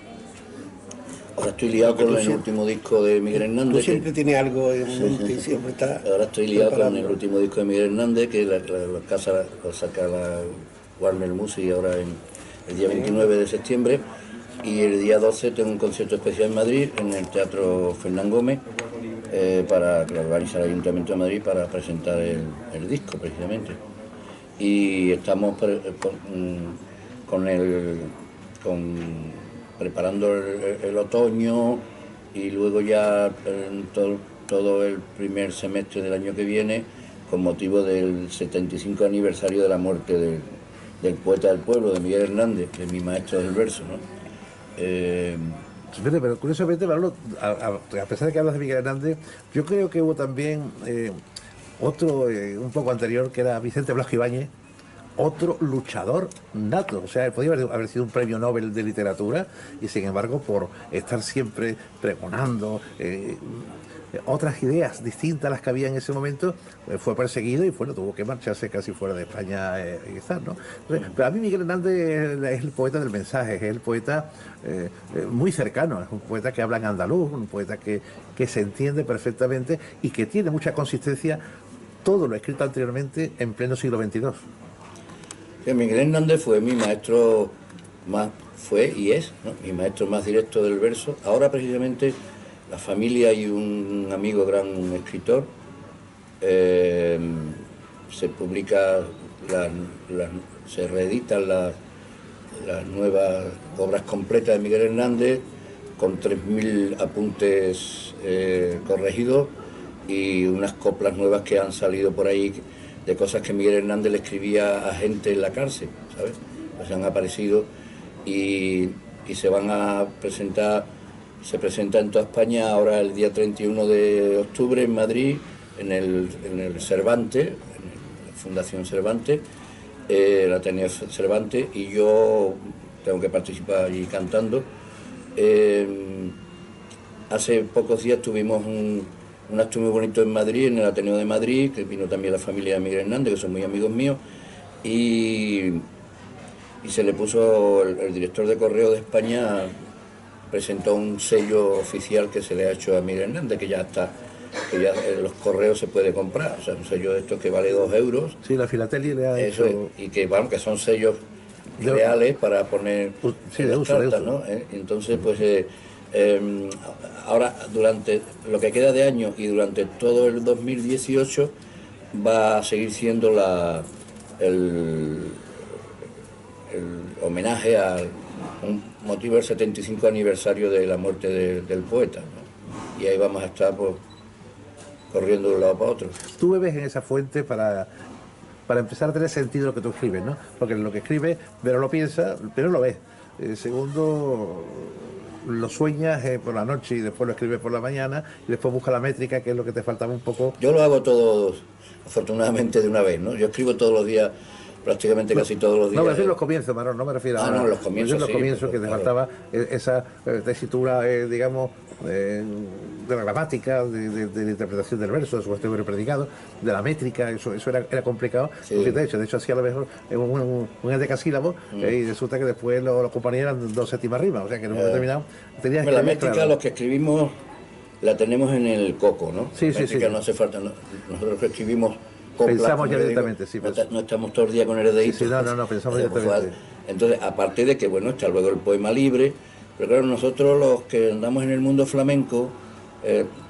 Ahora estoy liado con el último disco de Miguel Hernández. Tú siempre tienes algo en mente y siempre estás... Ahora estoy liado con el último disco de Miguel Hernández, que la casa lo saca la Warner Music ahora el día 29 de septiembre. Y el día 12 tengo un concierto especial en Madrid, en el Teatro Fernán Gómez, para que lo organiza el Ayuntamiento de Madrid para presentar el disco, precisamente. Y estamos preparando el otoño y luego ya todo el primer semestre del año que viene, con motivo del 75 aniversario de la muerte del poeta del pueblo, de Miguel Hernández, de mi maestro del verso, ¿no? Pero curiosamente, Manolo, a pesar de que hablas de Miguel Hernández, yo creo que hubo también otro un poco anterior, que era Vicente Blasco Ibáñez, otro luchador nato. O sea, él podía haber sido un premio Nobel de literatura y sin embargo, por estar siempre pregonando otras ideas distintas a las que había en ese momento, fue perseguido y bueno, tuvo que marcharse casi fuera de España y estar, ¿no? Pero a mí Miguel Hernández es el poeta del mensaje, es el poeta muy cercano, es un poeta que habla en andaluz, un poeta que se entiende perfectamente y que tiene mucha consistencia todo lo escrito anteriormente en pleno siglo XXII. Miguel Hernández fue mi maestro fue y es, ¿no?, mi maestro más directo del verso. Ahora precisamente la familia y un amigo gran escritor se publica, se reeditan las nuevas obras completas de Miguel Hernández con 3.000 apuntes corregidos y unas coplas nuevas que han salido por ahí de cosas que Miguel Hernández le escribía a gente en la cárcel, ¿sabes? Pues han aparecido y se van a presentar se presenta en toda España ahora el día 31 de octubre en Madrid, en el Cervantes, en la Fundación Cervantes, el Ateneo Cervantes, y yo tengo que participar allí cantando. Hace pocos días tuvimos un acto muy bonito en Madrid, en el Ateneo de Madrid, que vino también la familia de Miguel Hernández, que son muy amigos míos, y se le puso, el director de Correo de España presentó un sello oficial que se le ha hecho a Miguel Hernández, que ya está, que ya en los correos se puede comprar, o sea, un sello de estos que vale 2 euros. Sí, la filatelia le ha Eso hecho... es, y que, bueno, que son sellos ideales para poner sí, en de las uso, de cartas, uso. ¿no? Entonces, pues ahora, durante lo que queda de año y durante todo el 2018, va a seguir siendo el homenaje al motivo del 75 aniversario de la muerte del poeta, ¿no? Y ahí vamos a estar, pues, corriendo de un lado para otro. Tú bebes en esa fuente para empezar a tener sentido lo que tú escribes, ¿no? Porque lo que escribes, pero lo piensas, pero lo ves. Segundo, lo sueñas por la noche y después lo escribes por la mañana y después buscas la métrica, que es lo que te faltaba un poco. Yo lo hago todo, afortunadamente, de una vez, ¿no? Yo escribo todos los días, prácticamente casi todos los días. No me refiero a los comienzos, Marón, no me refiero a... no, los comienzos, los sí, comienzos, que te claro. faltaba esa tesitura, digamos, de la gramática, de la interpretación del verso, de su cuestión del predicado, de la métrica, eso era complicado. Sí. Porque de hecho hacía a lo mejor un endecasílabo y resulta que después los compañeros eran 2 séptimas rimas, o sea que en un momento determinado tenías que... La métrica, los que escribimos, la tenemos en el coco, ¿no? Sí, la sí, métrica sí. no hace falta, nosotros que escribimos coplas, Pensamos como ya yo digo, directamente, sí, no estamos todo el día con el dedito. Sí, no, pensamos Hacemos directamente. Entonces, aparte de que, bueno, está luego el poema libre, pero claro, nosotros los que andamos en el mundo flamenco,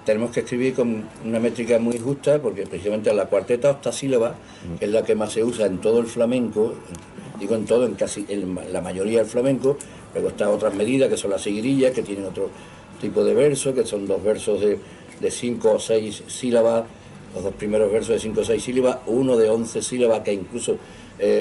tenemos que escribir con una métrica muy justa, porque precisamente la cuarteta octasílaba, que es la que más se usa en todo el flamenco, digo en todo, en la mayoría del flamenco. Luego están otras medidas, que son las seguirillas, que tienen otro tipo de verso, que son 2 versos de 5 o 6 sílabas, los 2 primeros versos de 5 o 6 sílabas, uno de 11 sílabas, que incluso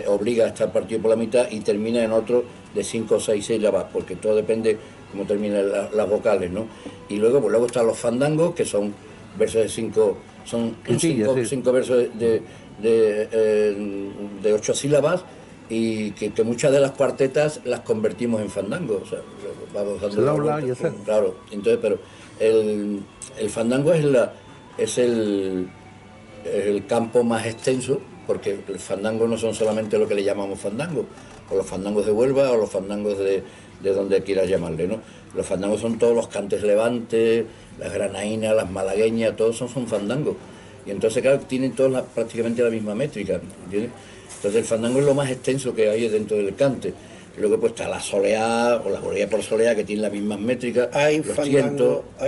obliga a estar partido por la mitad, y termina en otro de 5 o 6 sílabas, porque todo depende cómo terminan las vocales, ¿no? Y luego, pues luego están los fandangos, que son versos de 5, son 5 versos de 8 sílabas, y que muchas de las cuartetas las convertimos en fandango, o sea, vamos dando la vuelta, claro. Entonces, pero el fandango es el campo más extenso, porque el fandango no son solamente lo que le llamamos fandango, o los fandangos de Huelva, o los fandangos de donde quieras llamarle, ¿no? Los fandangos son todos los cantes levantes, las granainas, las malagueñas, todos son fandangos. Y entonces, claro, tienen todos prácticamente la misma métrica, ¿entiendes? Entonces el fandango es lo más extenso que hay dentro del cante. Y luego pues está la soleá o la boleá por soleá, que tienen las mismas métricas. Hay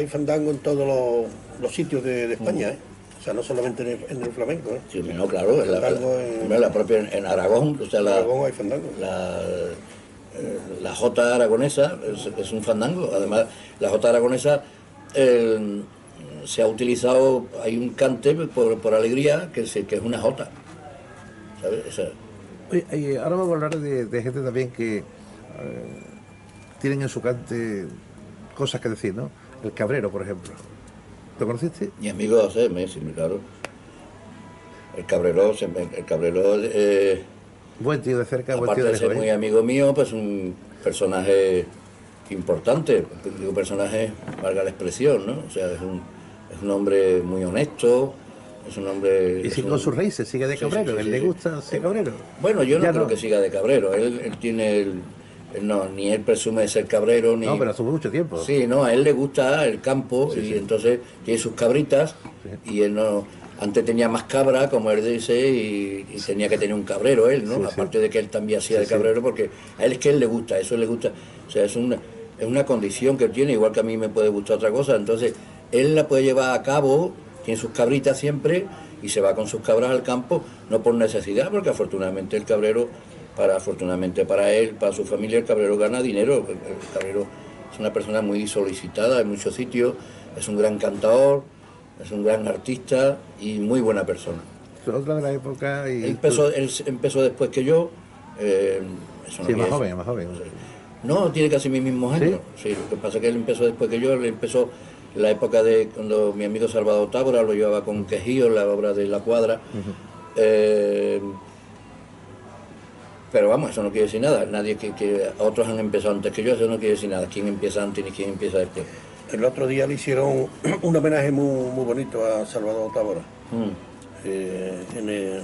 fandango en todos los sitios de España, ¿eh? O sea, no solamente en el flamenco, ¿eh? Sí, no, claro, la propia en Aragón, o sea, en Aragón hay fandango. La jota aragonesa es un fandango. Además, la jota aragonesa se ha utilizado, hay un cante por alegría que es una jota, ¿sabes? O sea, Oye, ahora vamos a hablar de gente también que tienen en su cante cosas que decir, ¿no? El Cabrero, por ejemplo. ¿Lo conociste? Mi amigo José, sí, claro. El Cabrero, Buen tío de cerca, buen tío aparte de de ser lejos. muy amigo mío, pues un personaje importante, digo personaje, valga la expresión, ¿no? O sea, es un hombre muy honesto, es un hombre... Y sigue con sus raíces, sigue de Cabrero, él le gusta ser Cabrero. Bueno, yo no Ya creo que siga de Cabrero, él tiene ni él presume de ser cabrero, ni... No, pero hace mucho tiempo. Sí, no, a él le gusta el campo, Sí, y sí. entonces tiene sus cabritas, y él no... Antes tenía más cabra, como él dice, y tenía que tener un cabrero él, ¿no? Sí, sí. Aparte de que él también hacía Sí, de cabrero, porque a él es que él le gusta, eso le gusta. O sea, es una condición que él tiene, igual que a mí me puede gustar otra cosa. Entonces, él la puede llevar a cabo, tiene sus cabritas siempre, y se va con sus cabras al campo, no por necesidad, porque afortunadamente el cabrero, afortunadamente para él, para su familia, el cabrero gana dinero. El cabrero es una persona muy solicitada en muchos sitios, es un gran cantador, es un gran artista y muy buena persona. Otra de la época y... Él empezó después que yo. Eso no Sí, más quiere joven. No, tiene casi mis mismos años. ¿Sí? Lo que pasa es que él empezó después que yo, él empezó en la época de cuando mi amigo Salvador Tábora lo llevaba con Quejío, la obra de La Cuadra. Pero vamos, eso no quiere decir nada. Nadie que otros han empezado antes que yo, eso no quiere decir nada. ¿Quién empieza antes ni quién empieza después? El otro día le hicieron un homenaje muy bonito a Salvador Tábora. En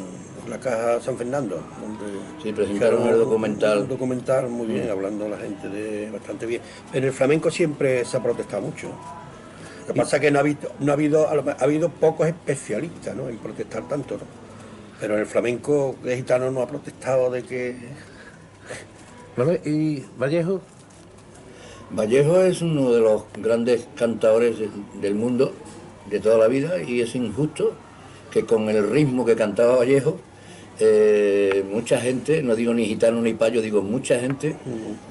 la Caja San Fernando, donde Sí, presentaron el documental. Un documental muy bien, hablando la gente bastante bien. En el flamenco siempre se ha protestado mucho. Lo que pasa es que ha habido pocos especialistas, ¿no?, en protestar tanto, ¿no? Pero en el flamenco el gitano no ha protestado de que... Bueno, ¿y Vallejo? Vallejo es uno de los grandes cantadores del mundo, de toda la vida, y es injusto que con el ritmo que cantaba Vallejo, mucha gente, no digo ni gitano ni payo, digo mucha gente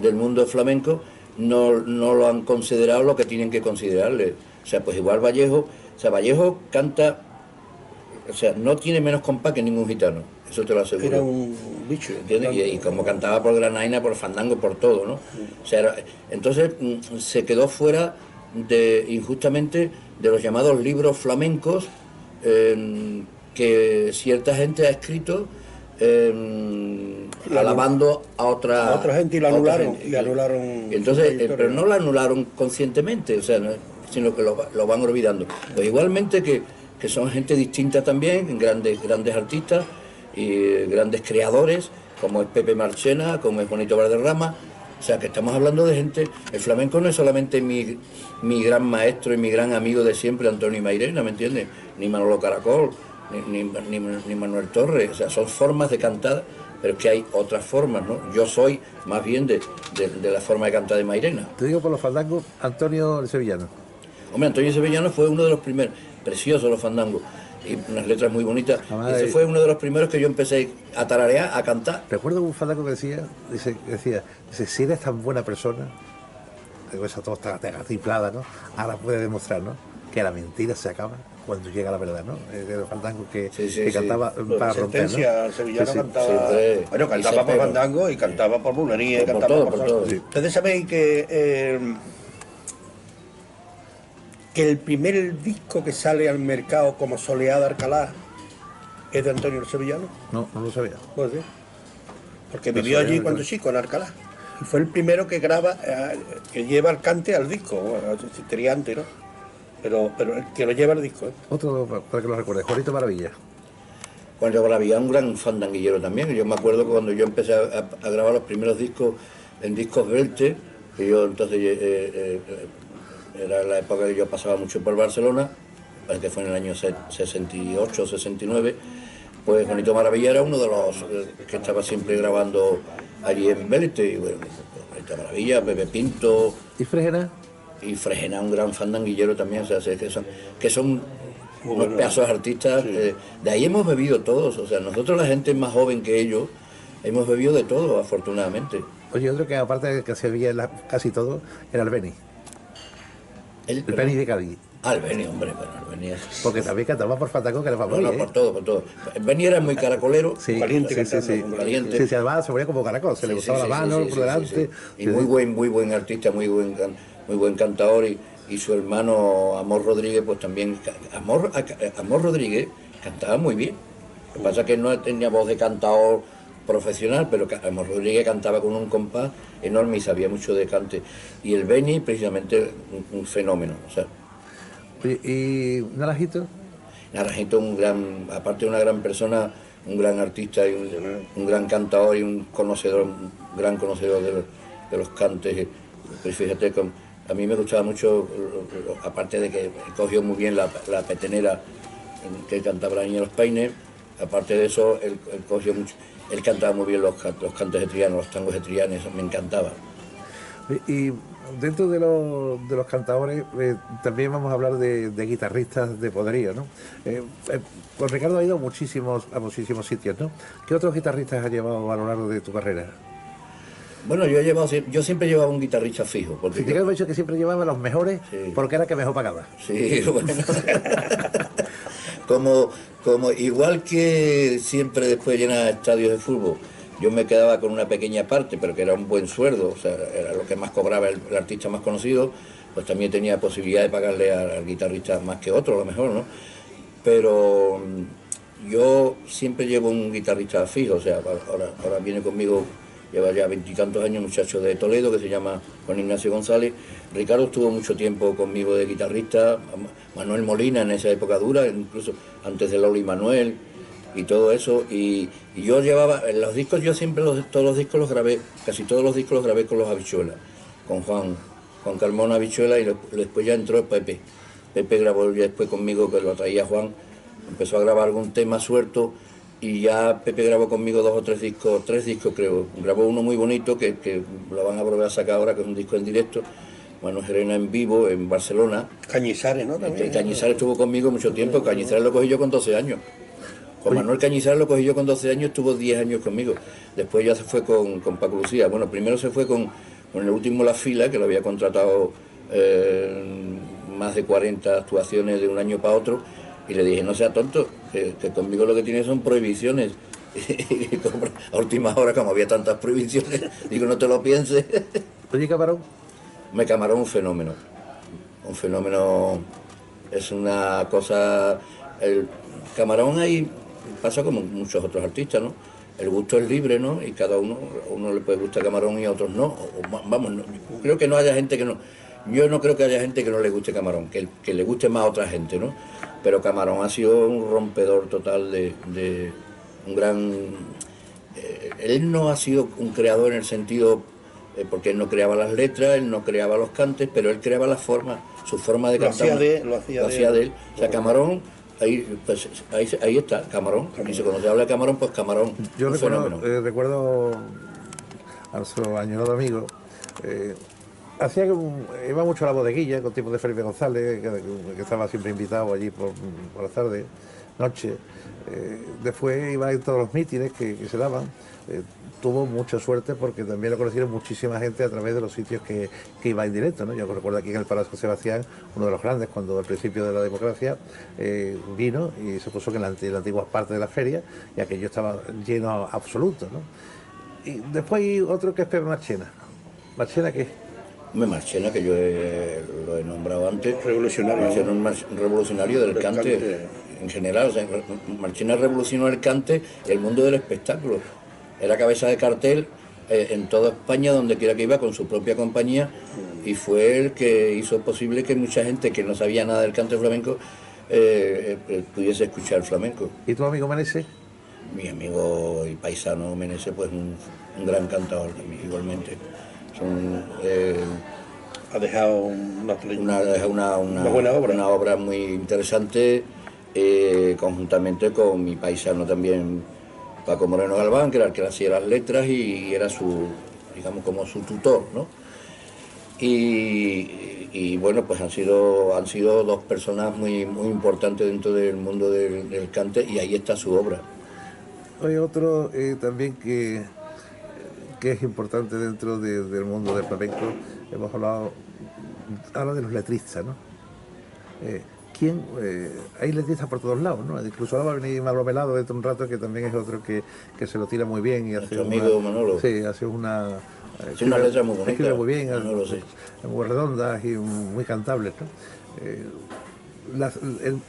del mundo flamenco, no lo han considerado lo que tienen que considerarle. O sea, pues igual Vallejo, Vallejo canta, o sea, no tiene menos compás que ningún gitano, eso te lo aseguro. Era un bicho. ¿Entiendes? Y como cantaba por granaina, por fandango, por todo, ¿no? O sea, entonces se quedó fuera injustamente de los llamados libros flamencos que cierta gente ha escrito alabando a otra gente y la anularon. Y anularon. Entonces, pero no la anularon conscientemente, o sea, sino que lo van olvidando. Pues igualmente que son gente distinta también, grandes artistas y grandes creadores, como es Pepe Marchena, como es Bonito Valderrama. O sea, que estamos hablando de gente... El flamenco no es solamente mi gran maestro y mi gran amigo de siempre, Antonio Mairena, ¿me entiendes? Ni Manolo Caracol, ni Manuel Torres. O sea, son formas de cantar, pero es que hay otras formas, ¿no? Yo soy más bien de la forma de cantar de Mairena. Te digo por los fandangos, Antonio el Sevillano. Hombre, Antonio Sevillano fue uno de los primeros, preciosos los fandangos, y unas letras muy bonitas. Ese fue uno de los primeros que yo empecé a tararear, a cantar. Recuerdo un fandango que decía, si eres tan buena persona, con esa tos tan atriflada, ¿no?, ahora puedes demostrar, ¿no?, que la mentira se acaba cuando llega la verdad, ¿no? El fandango que cantaba para romper, ¿no? El sevillano cantaba... Bueno, cantaba por fandango y cantaba por bulería y cantaba por todo. Ustedes sabéis que el primer disco que sale al mercado como Soleada Alcalá es de Antonio el Sevillano. No lo sabía. Pues sí. Porque vivió allí cuando chico, en Alcalá. Y fue el primero que graba, que lleva el cante al disco. Bueno, existiría antes, ¿no? Pero el que lo lleva al disco, ¿eh? Otro, para que lo recuerde, Juanito Maravilla. Juanito Maravilla, un gran fandanguillero también. Yo me acuerdo que cuando yo empecé a grabar los primeros discos en discos Velte, que yo entonces... era la época que yo pasaba mucho por Barcelona, que fue en el año 68, 69, pues Juanito Maravilla era uno de los que estaba siempre grabando allí en Vélez, y bueno, Juanito Maravilla, Pepe Pinto... ¿Y Fregena? Y Fregena, un gran fandanguillero también, o sea, que son unos pedazos de artistas, sí. De ahí hemos bebido todos, o sea, nosotros la gente más joven que ellos, hemos bebido de todo, afortunadamente. Oye, otro que aparte de que se veía casi todo, era el Beni. El Beni de Cádiz. El Beni, hombre, bueno, el Beni es... Porque también cantaba por fandango, que era famoso. No, por todo. El Beni era muy caracolero, sí, caliente, sí. Caliente. Sí, además se ponía como caracol, se le gustaba la mano por delante. Y muy buen artista, muy buen cantador, y su hermano Amor Rodríguez, pues también... Amor Rodríguez cantaba muy bien. Lo que pasa es que no tenía voz de cantador profesional, pero Amor Rodríguez cantaba con un compás enorme y sabía mucho de cante. Y el Beni, precisamente, un fenómeno, o sea... Oye, ¿y Naranjito? Naranjito, aparte de una gran persona, un gran artista y un gran cantador y un gran conocedor de los cantes. Pues fíjate, a mí me gustaba mucho, aparte de que cogió muy bien la petenera que cantaba la Niña de los Peines, aparte de eso, él cogió mucho, él cantaba muy bien los cantes de Triana, los tangos de Triana, eso me encantaba. Y dentro de los cantadores también vamos a hablar de guitarristas de poderío, ¿no? Pues Ricardo ha ido a muchísimos sitios, ¿no? ¿Qué otros guitarristas has llevado a lo largo de tu carrera? Bueno, yo siempre llevaba un guitarrista fijo. Porque si te has dicho que siempre llevaba los mejores, sí, porque era que mejor pagaba. Sí, bueno. como igual que siempre después llena estadios de fútbol, yo me quedaba con una pequeña parte, pero que era un buen sueldo, o sea, era lo que más cobraba el artista más conocido, pues también tenía posibilidad de pagarle al guitarrista más que otro, a lo mejor, ¿no? Pero yo siempre llevo un guitarrista fijo, o sea, ahora viene conmigo, lleva ya 20 y tantos años, un muchacho de Toledo que se llama Juan Ignacio González. Ricardo estuvo mucho tiempo conmigo de guitarrista, Manuel Molina en esa época dura, incluso antes de Loli Manuel y todo eso. Y yo llevaba, en los discos, yo siempre todos los discos los grabé, casi todos los discos los grabé con los Habichuelas, con Juan Carmona Habichuela, y después ya entró Pepe. Pepe grabó ya después conmigo, que lo traía Juan, empezó a grabar algún tema suelto. Y ya Pepe grabó conmigo 2 o 3 discos creo. Grabó uno muy bonito que lo van a volver a sacar ahora, que es un disco en directo. Manuel Gerena en vivo en Barcelona. Cañizares, ¿no? También. Cañizares estuvo conmigo mucho tiempo. Cañizares lo cogí yo con 12 años. Con Manuel Cañizares lo cogí yo con 12 años, estuvo 10 años conmigo. Después ya se fue con Paco Lucía. Bueno, primero se fue con el último La Fila, que lo había contratado más de 40 actuaciones de un año para otro. Y le dije, no sea tonto, que conmigo lo que tiene son prohibiciones. Y a última hora, como había tantas prohibiciones, digo, no te lo pienses. Oye, Camarón. Camarón un fenómeno. Un fenómeno, es una cosa... El Camarón ahí pasa como muchos otros artistas, ¿no? El gusto es libre, ¿no? Y cada uno le puede gustar Camarón y a otros no. Vamos, no, creo que no haya gente que no... Yo no creo que haya gente que no le guste Camarón, que le guste más a otra gente, ¿no? Pero Camarón ha sido un rompedor total de un gran... él no ha sido un creador en el sentido... porque él no creaba las letras, él no creaba los cantes, pero él creaba la forma, su forma de cantar. Lo hacía de él. O sea, Camarón, ahí está, Camarón. Y cuando se habla de Camarón, pues Camarón. Yo recuerdo a nuestro añorado amigo, iba mucho a la bodeguilla con tipo de Felipe González, que estaba siempre invitado allí por las tardes, noche. Después iba a ir todos los mítines que se daban. Tuvo mucha suerte porque también lo conocieron muchísima gente a través de los sitios que iba en directo, ¿no? Yo recuerdo aquí en el Palacio Sebastián, uno de los grandes, cuando al principio de la democracia vino y se puso en la antigua parte de la feria, y aquello estaba lleno absoluto, ¿no? Y después hay otro que es Pepe Marchena. ¿Marchena qué? Marchena, que yo lo he nombrado antes. Revolucionario. Marchena es un revolucionario del cante en general. O sea, Marchena revolucionó el cante y el mundo del espectáculo. Era cabeza de cartel en toda España, donde quiera que iba, con su propia compañía, y fue el que hizo posible que mucha gente que no sabía nada del cante flamenco pudiese escuchar flamenco. ¿Y tu amigo Meneses? Mi amigo y paisano Meneses, pues un gran cantador también, igualmente. Ha dejado una buena obra. Una obra muy interesante, conjuntamente con mi paisano también, Paco Moreno Galván, que era el que le hacía las letras y era su, digamos, como su tutor, ¿no? Y bueno, pues han sido 2 personas muy importantes dentro del mundo del cante, y ahí está su obra. Hay otro también que es importante dentro del mundo del flamenco. Hemos hablado ahora de los letristas, ¿no? Hay letristas por todos lados, ¿no? Incluso ahora va a venir Manolo Melado dentro de un rato, que también es otro que se lo tira muy bien y hace amigo Manolo. Sí, hace una... una letra muy bonita. Escribe muy bien, Manolo, sí. Muy redondas y muy cantables, ¿no?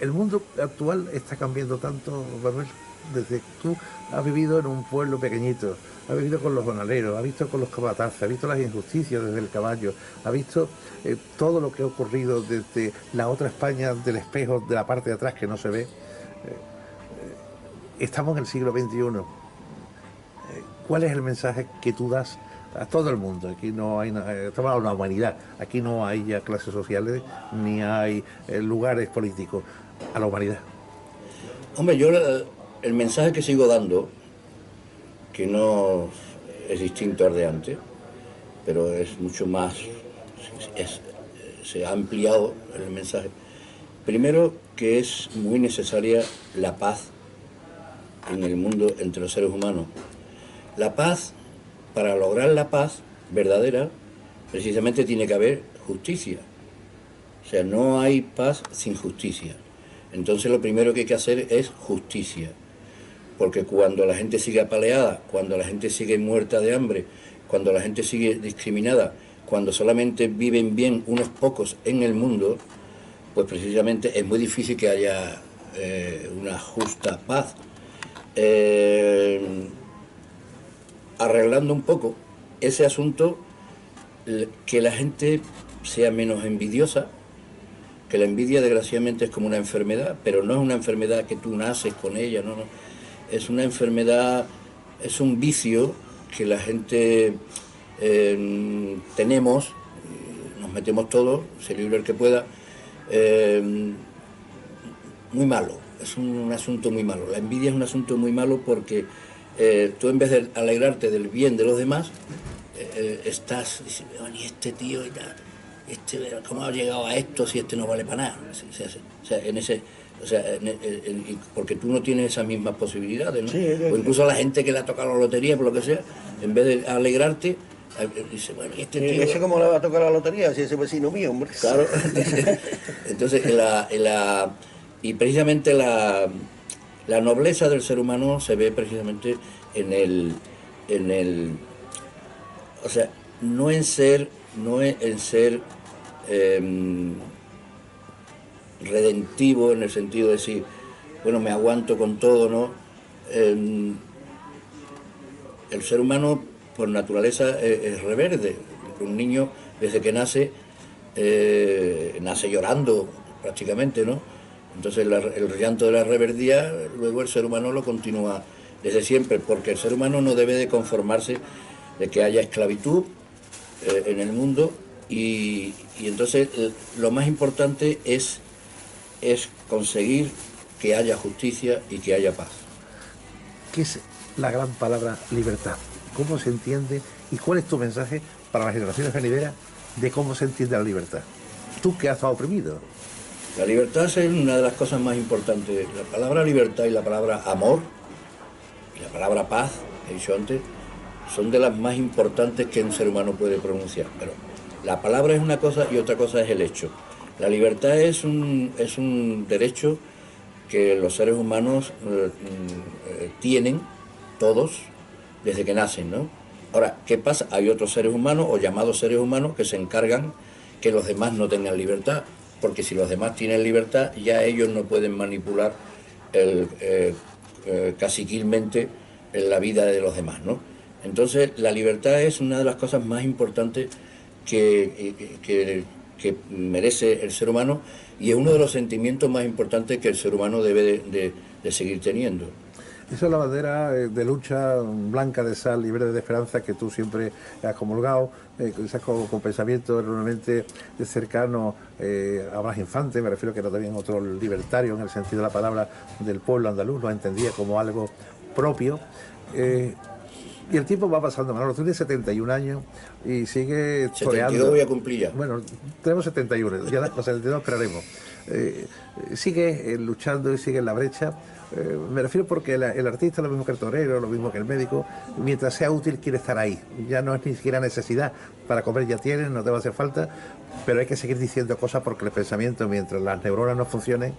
El mundo actual está cambiando tanto, Manuel, desde que tú has vivido en un pueblo pequeñito, has vivido con los jornaleros, has visto con los capataces, has visto las injusticias desde el caballo, has visto todo lo que ha ocurrido desde la otra España, del espejo, de la parte de atrás que no se ve. Estamos en el siglo XXI. ¿Cuál es el mensaje que tú das a todo el mundo? Aquí no hay, estamos hablando de la humanidad, aquí no hay ya clases sociales ni hay lugares políticos, a la humanidad. Hombre, yo el mensaje que sigo dando, que no es distinto al de antes, pero es mucho más, se ha ampliado el mensaje. Primero, que es muy necesaria la paz en el mundo entre los seres humanos. La paz, para lograr la paz verdadera, precisamente tiene que haber justicia. O sea, no hay paz sin justicia. Entonces lo primero que hay que hacer es justicia. porque cuando la gente sigue apaleada, cuando la gente sigue muerta de hambre, cuando la gente sigue discriminada, cuando solamente viven bien unos pocos en el mundo, pues precisamente es muy difícil que haya una justa paz. Arreglando un poco ese asunto, que la gente sea menos envidiosa, que la envidia desgraciadamente es como una enfermedad, pero no es una enfermedad que tú naces con ella, no, es una enfermedad, es un vicio que la gente tenemos, nos metemos todos, se libre el que pueda, muy malo, es un asunto muy malo. La envidia es un asunto muy malo porque tú, en vez de alegrarte del bien de los demás, estás diciendo, y este tío, ¿cómo ha llegado a esto si este no vale para nada? Porque tú no tienes esas mismas posibilidades, ¿no? Sí, o incluso la gente que le ha tocado la lotería, por lo que sea, en vez de alegrarte, dice, bueno, y este tío... ¿Ese cómo le va a tocar la lotería si ese vecino mío, hombre? Claro. Entonces, y precisamente la nobleza del ser humano se ve precisamente en el, o sea, no en ser redentivo, en el sentido de decir, bueno, me aguanto con todo, ¿no? El ser humano por naturaleza es reverde. Un niño desde que nace llorando prácticamente, ¿no? Entonces el llanto de la reverdía, luego el ser humano lo continúa desde siempre, porque el ser humano no debe de conformarse de que haya esclavitud en el mundo, y entonces lo más importante es conseguir que haya justicia y que haya paz. ¿Qué es la gran palabra libertad? ¿Cómo se entiende y cuál es tu mensaje para las generaciones venideras de cómo se entiende la libertad? Tú que has estado oprimido. La libertad es una de las cosas más importantes. La palabra libertad y la palabra amor y la palabra paz, he dicho antes, son de las más importantes que un ser humano puede pronunciar. Pero la palabra es una cosa y otra cosa es el hecho. La libertad es un derecho que los seres humanos tienen, todos, desde que nacen, ¿no? Ahora, ¿qué pasa? Hay otros seres humanos, o llamados seres humanos, que se encargan que los demás no tengan libertad, porque si los demás tienen libertad, ya ellos no pueden manipular caciquilmente la vida de los demás, ¿no? Entonces, la libertad es una de las cosas más importantes que merece el ser humano, y es uno de los sentimientos más importantes que el ser humano debe de seguir teniendo. Esa es la bandera de lucha blanca de sal y verde de esperanza que tú siempre has comulgado, con pensamientos realmente cercanos a Blas Infante. Me refiero que era también otro libertario en el sentido de la palabra del pueblo andaluz, lo entendía como algo propio. Y el tiempo va pasando, Manolo, tú tienes 71 años y sigue 72 voy a cumplir ya. Bueno, tenemos 71, ya los 72 esperaremos. Sigue luchando y sigue en la brecha. Me refiero porque el artista, lo mismo que el torero, lo mismo que el médico, mientras sea útil quiere estar ahí. Ya no es ni siquiera necesidad, para comer ya tienes, no te va a hacer falta, pero hay que seguir diciendo cosas porque el pensamiento, mientras las neuronas no funcionen,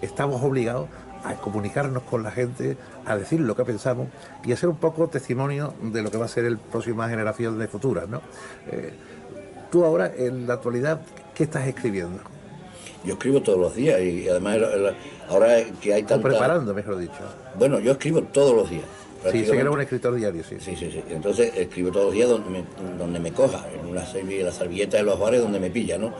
estamos obligados a comunicarnos con la gente, a decir lo que pensamos y a ser un poco testimonio de lo que va a ser el próxima generación de futuras, ¿no? Tú ahora, en la actualidad, ¿qué estás escribiendo? Yo escribo todos los días, y además ahora que hay tanta... O preparando, mejor dicho. Bueno, yo escribo todos los días. Sí, sé que eres un escritor diario, sí. Sí. Entonces escribo todos los días donde me coja, en la servilleta de los bares donde me pilla, ¿no?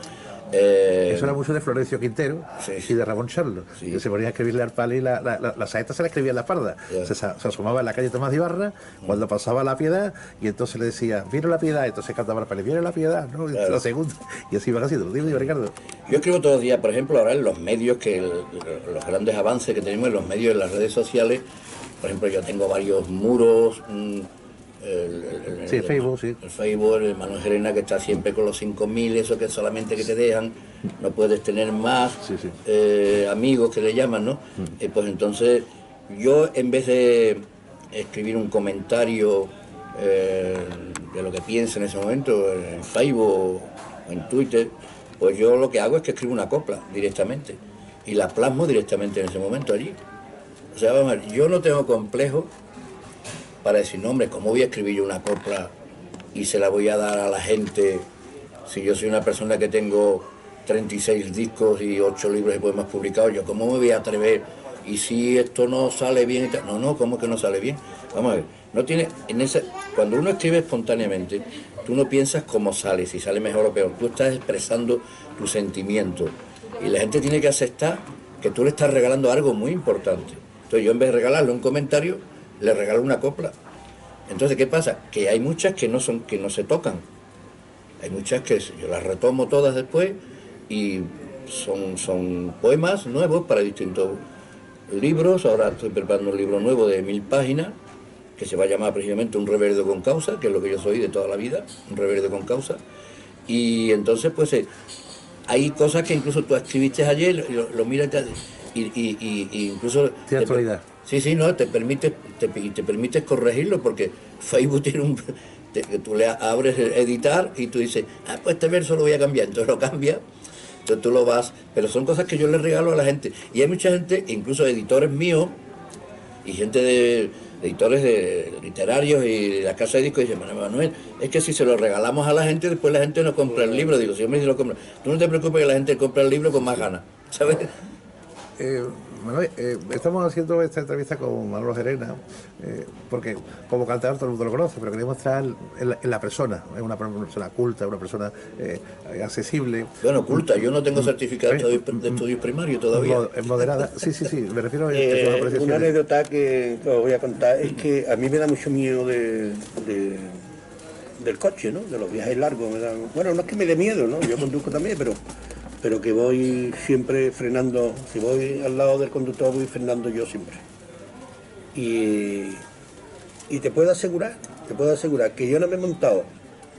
Eso era mucho de Florencio Quintero, sí, y de Ramón Charlo, sí, que se ponía a escribirle al palo y la saeta se la escribía en la espalda. Se asomaba en la calle Tomás de Ibarra cuando pasaba la Piedad, y entonces le decía, ¿viene la Piedad? Entonces cantaba el palo, ¿viene la Piedad? ¿No? Claro. La segunda, y así iba haciendo. Dime, Ricardo. Yo escribo todos los días, por ejemplo, ahora en los medios, los grandes avances que tenemos en los medios, en las redes sociales. Por ejemplo, yo tengo varios muros, Facebook, sí. El Facebook, el Manuel Gerena, que está siempre con los 5.000, eso que solamente que te dejan, no puedes tener más, Sí. amigos que le llaman, ¿no? Pues entonces, yo en vez de escribir un comentario de lo que pienso en ese momento, en Facebook o en Twitter, pues yo lo que hago es que escribo una copla directamente, y la plasmo directamente en ese momento allí. O sea, vamos a ver, yo no tengo complejo para decir, no, hombre, ¿cómo voy a escribir yo una copla y se la voy a dar a la gente si yo soy una persona que tengo 36 discos y 8 libros de poemas publicados? Yo, ¿cómo me voy a atrever? Y si esto no sale bien, no, no, ¿cómo que no sale bien? Vamos a ver, no tiene, cuando uno escribe espontáneamente, tú no piensas cómo sale, si sale mejor o peor, tú estás expresando tu sentimiento y la gente tiene que aceptar que tú le estás regalando algo muy importante. Entonces yo, en vez de regalarle un comentario, le regalo una copla. Entonces, ¿qué pasa? Que hay muchas que no se tocan. Hay muchas que yo las retomo todas después y son poemas nuevos para distintos libros. Ahora estoy preparando un libro nuevo de 1000 páginas que se va a llamar precisamente Un reverendo con causa, que es lo que yo soy de toda la vida, un reverendo con causa. Y entonces, pues, hay cosas que incluso tú escribiste ayer, lo miras y incluso... Tiene actualidad. Sí, no, te permites corregirlo, porque Facebook tiene que tú le abres el editar y tú dices, pues este verso lo voy a cambiar, entonces lo cambias, entonces tú lo vas, pero son cosas que yo le regalo a la gente. Y hay mucha gente, incluso editores míos y gente de editores literarios y de la casa de discos, dicen, Manuel, es que si se lo regalamos a la gente, después la gente no compra el libro. Digo, si hombre, si lo compra, tú no te preocupes, que la gente compra el libro con más ganas, ¿sabes? Manuel, estamos haciendo esta entrevista con Manolo Gerena, porque como cantador todo el mundo lo conoce, pero queremos estar en la persona. Es una persona culta, una persona accesible. Bueno, culta, yo no tengo certificado de estudios primarios todavía. Moderada, sí, me refiero a una anécdota que os voy a contar es que a mí me da mucho miedo del coche, ¿no? De los viajes largos. Bueno, no es que me dé miedo, ¿no? Yo conduzco también, pero que voy siempre frenando. Si voy al lado del conductor, voy frenando yo siempre. Y te puedo asegurar que yo no me he montado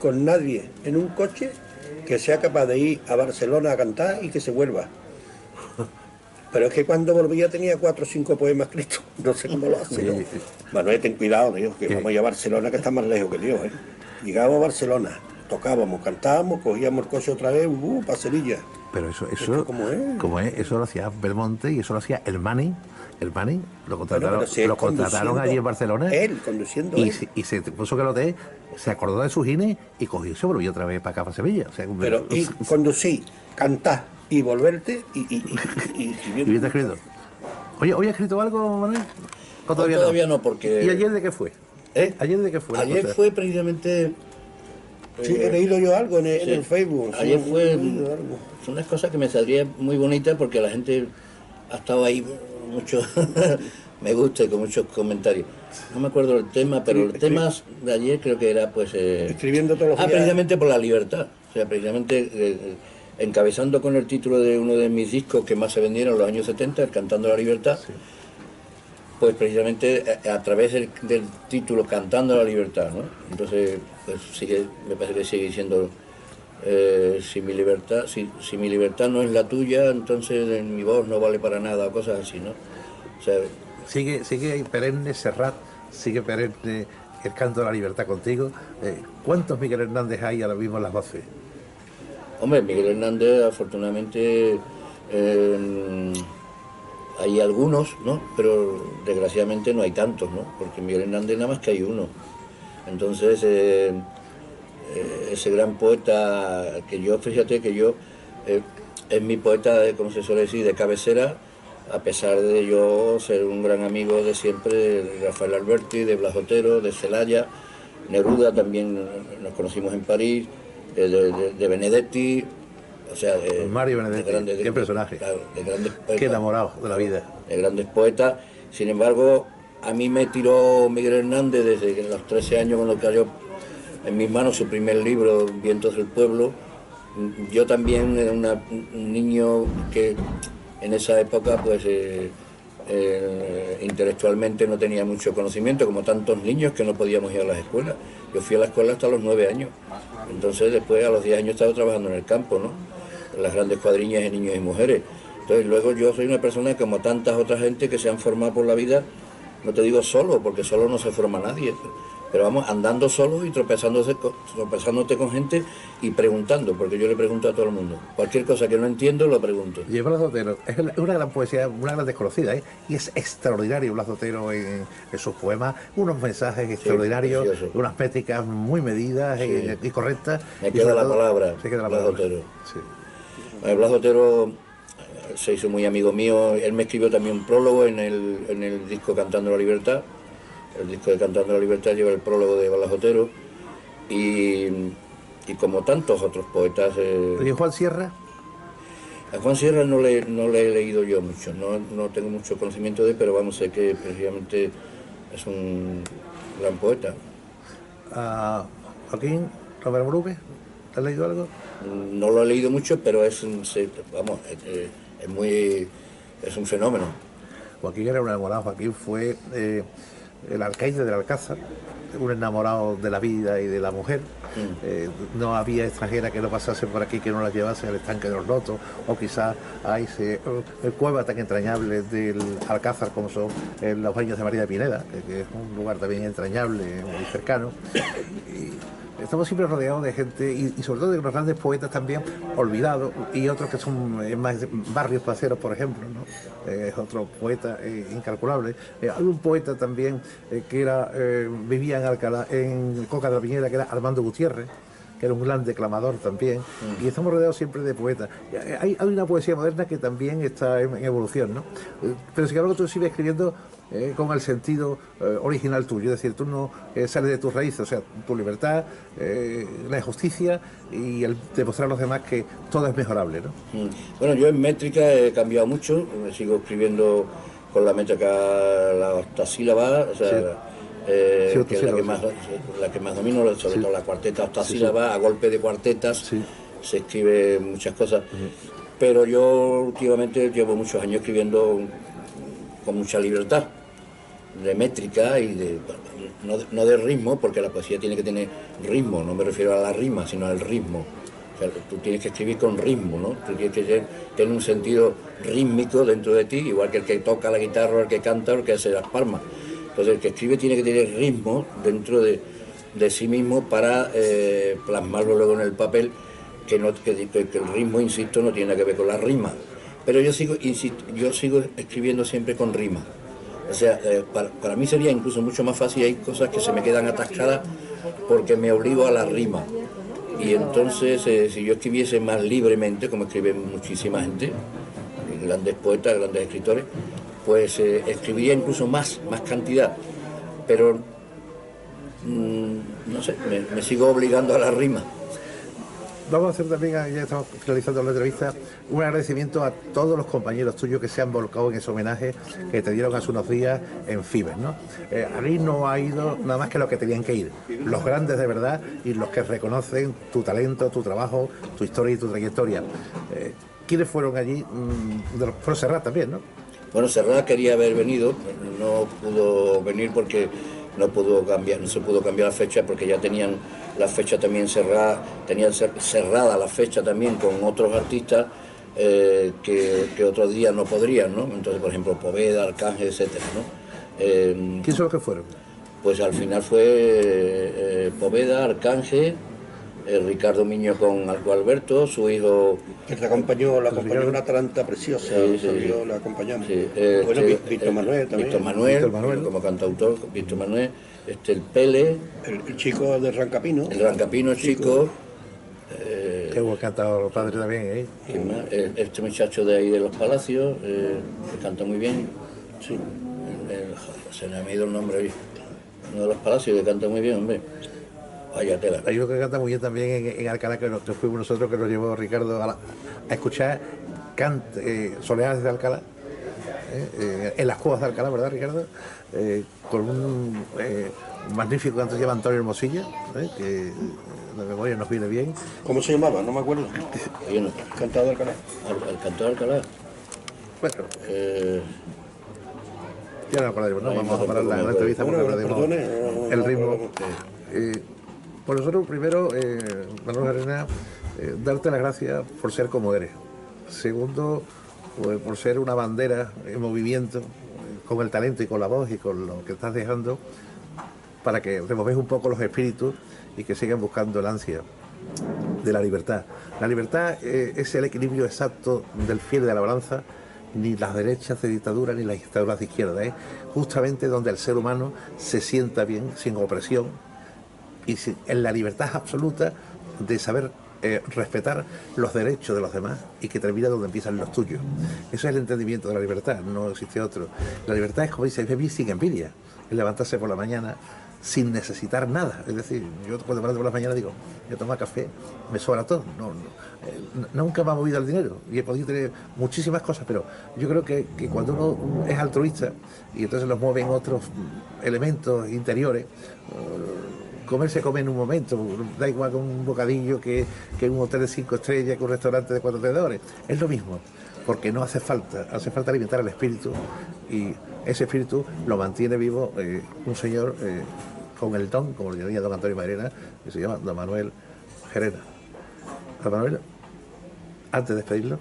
con nadie en un coche que sea capaz de ir a Barcelona a cantar y que se vuelva. Pero es que cuando volvía tenía 4 o 5 poemas escritos. No sé cómo lo hace, ¿no? Manuel, ten cuidado, Dios, que vamos a ir a Barcelona, que está más lejos que Dios, ¿eh? Llegábamos a Barcelona, tocábamos, cantábamos, cogíamos el coche otra vez, para Sevilla. Pero eso ¿Cómo es? Eso lo hacía Belmonte y eso lo hacía el Mani lo contrataron, Bueno, lo contrataron allí en Barcelona. Él, conduciendo. Y se puso que lo de se acordó de su gine y cogió y se volvió otra vez para acá, para Sevilla. O sea, pero y conducir, cantar y volverte y está escrito. Oye, ¿hoy ha escrito algo, Manuel? ¿O todavía no, porque... ¿Y ayer de qué fue? ¿Ayer de qué fue? Ayer fue precisamente... Sí, he leído yo algo en el Facebook. Ayer fue unas cosas que me saldrían muy bonitas porque la gente ha estado ahí mucho me gusta y con muchos comentarios. No me acuerdo del tema, pero el tema de ayer creo que era pues... escribiendo todos los días. Precisamente por la libertad. O sea, precisamente encabezando con el título de uno de mis discos que más se vendieron en los años 70, el Cantando la Libertad. Sí. Pues precisamente a través del título Cantando la Libertad, ¿no? Entonces, pues me parece que sigue diciendo, si mi libertad no es la tuya, entonces mi voz no vale para nada, o cosas así, ¿no? O sea, sigue perenne Serrat, sigue perenne el Canto de la Libertad contigo. ¿Cuántos Miguel Hernández hay ahora mismo en las voces? Hombre, Miguel Hernández, afortunadamente... hay algunos, ¿no? Pero desgraciadamente no hay tantos, ¿no? Porque Miguel Hernández nada más que hay uno. Entonces, ese gran poeta que yo, fíjate que yo, es mi poeta, como se suele decir, de cabecera, a pesar de yo ser un gran amigo de siempre de Rafael Alberti, de Blas Otero, de Celaya, Neruda también nos conocimos en París, de Benedetti. O sea, Mario Benedetti, qué personaje, claro, de grandes poetas, qué enamorado de la vida. De grandes poetas. Sin embargo, a mí me tiró Miguel Hernández desde que los 13 años, cuando cayó en mis manos su primer libro, Vientos del Pueblo. Yo también era un niño que en esa época, pues, intelectualmente no tenía mucho conocimiento, como tantos niños que no podíamos ir a las escuelas. Yo fui a la escuela hasta los 9 años. Entonces, después, a los 10 años, estaba trabajando en el campo, ¿no? En las grandes cuadrillas de niños y mujeres. Entonces, luego yo soy una persona como tantas otras gente que se han formado por la vida, no te digo solo, porque solo no se forma nadie, pero vamos, andando solo y tropezándote con gente y preguntando, porque yo le pregunto a todo el mundo. Cualquier cosa que no entiendo, lo pregunto. Y el Blas de Otero es una gran poesía, una gran desconocida, ¿eh? Y es extraordinario Blas de Otero en sus poemas, unos mensajes extraordinarios, precioso. unas métricas muy medidas y correctas. Me y queda sobre la todo, palabra, se queda la Blas de palabra. Otero. Sí. Blas de Otero se hizo muy amigo mío, él me escribió también un prólogo en el disco Cantando la Libertad. El disco de Cantando la Libertad lleva el prólogo de Blas de Otero y como tantos otros poetas. ¿Y Juan Sierra? A Juan Sierra no le he leído yo mucho, no tengo mucho conocimiento de él, pero vamos, sé que precisamente es un gran poeta. ¿A Joaquín Romero Brugue? ¿Has leído algo? No lo he leído mucho, pero es un fenómeno. Joaquín era un enamorado. Joaquín fue el alcaide del Alcázar, un enamorado de la vida y de la mujer. No había extranjera que no pasase por aquí que no la llevase al estanque de los lotos, o quizás a ese cueva tan entrañable del Alcázar como son los baños de María de Pineda, que es un lugar también entrañable, muy cercano. Y estamos siempre rodeados de gente y sobre todo de los grandes poetas también olvidados, y otros que son más Barrios Placeros, por ejemplo, ¿no? Es otro poeta incalculable. Hay un poeta también que vivía en Alcalá, en Coca de la Piñera, que era Armando Gutiérrez, que era un gran declamador también, y estamos rodeados siempre de poetas. Hay una poesía moderna que también está en evolución, ¿no? Pero sin embargo tú sigues escribiendo con el sentido original tuyo, es decir, tú no sales de tus raíces, o sea, tu libertad, la injusticia y el demostrar a los demás que todo es mejorable, ¿no? Bueno, yo en métrica he cambiado mucho, me sigo escribiendo con la métrica, la octasílaba, o sea, Sí. que es la que más domino, sobre todo la cuarteta octasílaba, a golpe de cuartetas se escribe muchas cosas, pero yo últimamente llevo muchos años escribiendo con mucha libertad, de métrica y no de ritmo, porque la poesía tiene que tener ritmo, no me refiero a la rima, sino al ritmo. O sea, tú tienes que escribir con ritmo, ¿no? Tú tienes que tener un sentido rítmico dentro de ti, igual que el que toca la guitarra, o el que canta, o el que hace las palmas. Entonces el que escribe tiene que tener ritmo dentro de sí mismo para plasmarlo luego en el papel, que el ritmo, insisto, no tiene nada que ver con la rima. Pero yo sigo escribiendo siempre con rima. O sea, para mí sería incluso mucho más fácil, hay cosas que se me quedan atascadas porque me obligo a la rima. Y entonces, si yo escribiese más libremente, como escribe muchísima gente, grandes poetas, grandes escritores, pues escribiría incluso más cantidad. Pero, no sé, me sigo obligando a la rima. Vamos a hacer también, ya estamos finalizando la entrevista, un agradecimiento a todos los compañeros tuyos que se han volcado en ese homenaje que te dieron hace unos días en Fibes, ¿no? Ahí no ha ido nada más que los que tenían que ir, los grandes de verdad y los que reconocen tu talento, tu trabajo, tu historia y tu trayectoria. ¿Quiénes fueron allí? Fueron Serrat también, ¿no? Bueno, Serrat quería haber venido, no pudo venir porque no se pudo cambiar la fecha, porque ya tenían la fecha también cerrada, cerrada la fecha también con otros artistas que otros días no podrían, ¿no? Entonces, por ejemplo, Poveda, Arcángel, etcétera, ¿no? ¿Quiénes son los que fueron? Pues al final fue Poveda, Arcángel, Ricardo Miño con Alberto, su hijo. Que te acompañó, una Atalanta preciosa, la acompañamos. Sí, bueno, Víctor Manuel también. Víctor Manuel, como cantautor, Víctor Manuel, el Pele. El chico de Rancapino. El Rancapino chico. Qué buen cantador, padre también, ¿eh? Este muchacho de ahí de los Palacios, que canta muy bien. Sí. Se me ha ido el nombre ahí. Uno de los Palacios que canta muy bien, hombre. Vaya tela. Hay uno que canta muy bien también en Alcalá, que fuimos nosotros, que nos llevó Ricardo a escuchar Soleadas de Alcalá, en las cuevas de Alcalá, ¿verdad, Ricardo? Con un magnífico canto que se llama Antonio Hermosilla, que la memoria nos viene bien. ¿Cómo se llamaba? No me acuerdo. El Cantador de Alcalá. Al cantor de Alcalá. Bueno, ya no acordaremos, ¿no? Vamos a parar la entrevista porque perdemos el ritmo. Por nosotros, primero, Manuel Arena, darte las gracias por ser como eres. Segundo, pues, por ser una bandera en movimiento, con el talento y con la voz y con lo que estás dejando, para que removéis un poco los espíritus y que sigan buscando el ansia de la libertad. La libertad es el equilibrio exacto del fiel de la balanza, ni las derechas de dictadura ni las dictaduras de izquierda, es justamente donde el ser humano se sienta bien, sin opresión, y en la libertad absoluta de saber respetar los derechos de los demás y que termina donde empiezan los tuyos. Eso es el entendimiento de la libertad, no existe otro. La libertad es, como dice, vivir sin envidia, es levantarse por la mañana sin necesitar nada. Es decir, yo cuando me levanto por la mañana digo, yo tomo café, me sobra todo. Nunca me ha movido el dinero y he podido tener muchísimas cosas, pero yo creo que cuando uno es altruista y entonces los mueven otros elementos interiores, comer se come en un momento, da igual con un bocadillo que un hotel de 5 estrellas, que un restaurante de 4 tenedores, es lo mismo, porque no hace falta alimentar el espíritu, y ese espíritu lo mantiene vivo un señor con el don, como lo diría don Antonio Mairena, que se llama don Manuel Gerena. Don Manuel, antes de despedirlo,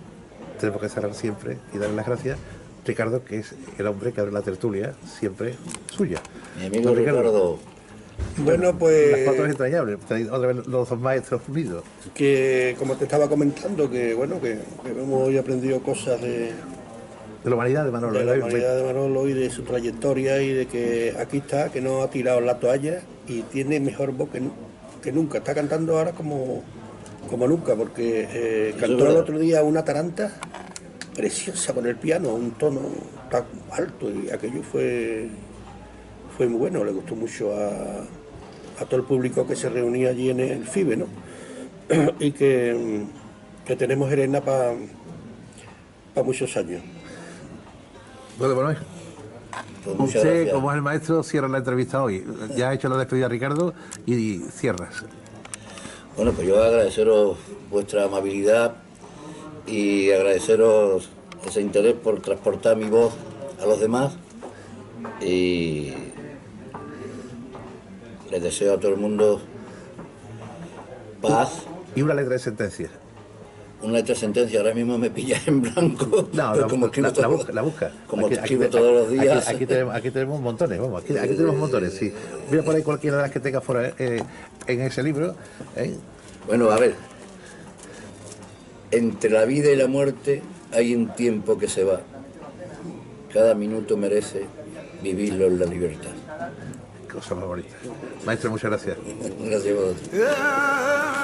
tenemos que cerrar siempre y darle las gracias a Ricardo, que es el hombre que abre la tertulia siempre suya. Mi amigo Don Ricardo. Bueno, Las pues fotos entrañables, otra vez los dos maestros unidos. que como te estaba comentando, que bueno, que hemos hoy aprendido cosas de De la humanidad de Manolo. la ¿verdad? humanidad de Manolo y de su trayectoria, y de que aquí está, que no ha tirado la toalla y tiene mejor voz que nunca. Está cantando ahora como nunca, porque cantó el otro día una taranta preciosa con el piano, un tono tan alto, y aquello fue muy bueno, le gustó mucho a todo el público que se reunía allí en el FIBE, ¿no? Y que tenemos Gerena para muchos años. Bueno, Manuel, Pues muchas usted, gracias. como es el maestro, cierra la entrevista hoy. Ya ha hecho la despedida a Ricardo y cierras. Bueno, pues yo agradeceros vuestra amabilidad y agradeceros ese interés por transportar mi voz a los demás, y les deseo a todo el mundo paz. Y una letra de sentencia. Una letra de sentencia, ahora mismo me pillas en blanco. No, pero la, como escribo la todo- busca, la busca. Como Aquí- escribo aquí- todos los días. Aquí tenemos montones, vamos, aquí tenemos montones, sí. Mira por ahí cualquiera de las que tengas fuera en ese libro. Bueno, a ver. Entre la vida y la muerte hay un tiempo que se va. Cada minuto merece vivirlo en la libertad. Cosa más bonita. Maestro, muchas gracias. Gracias a vosotros. Yeah.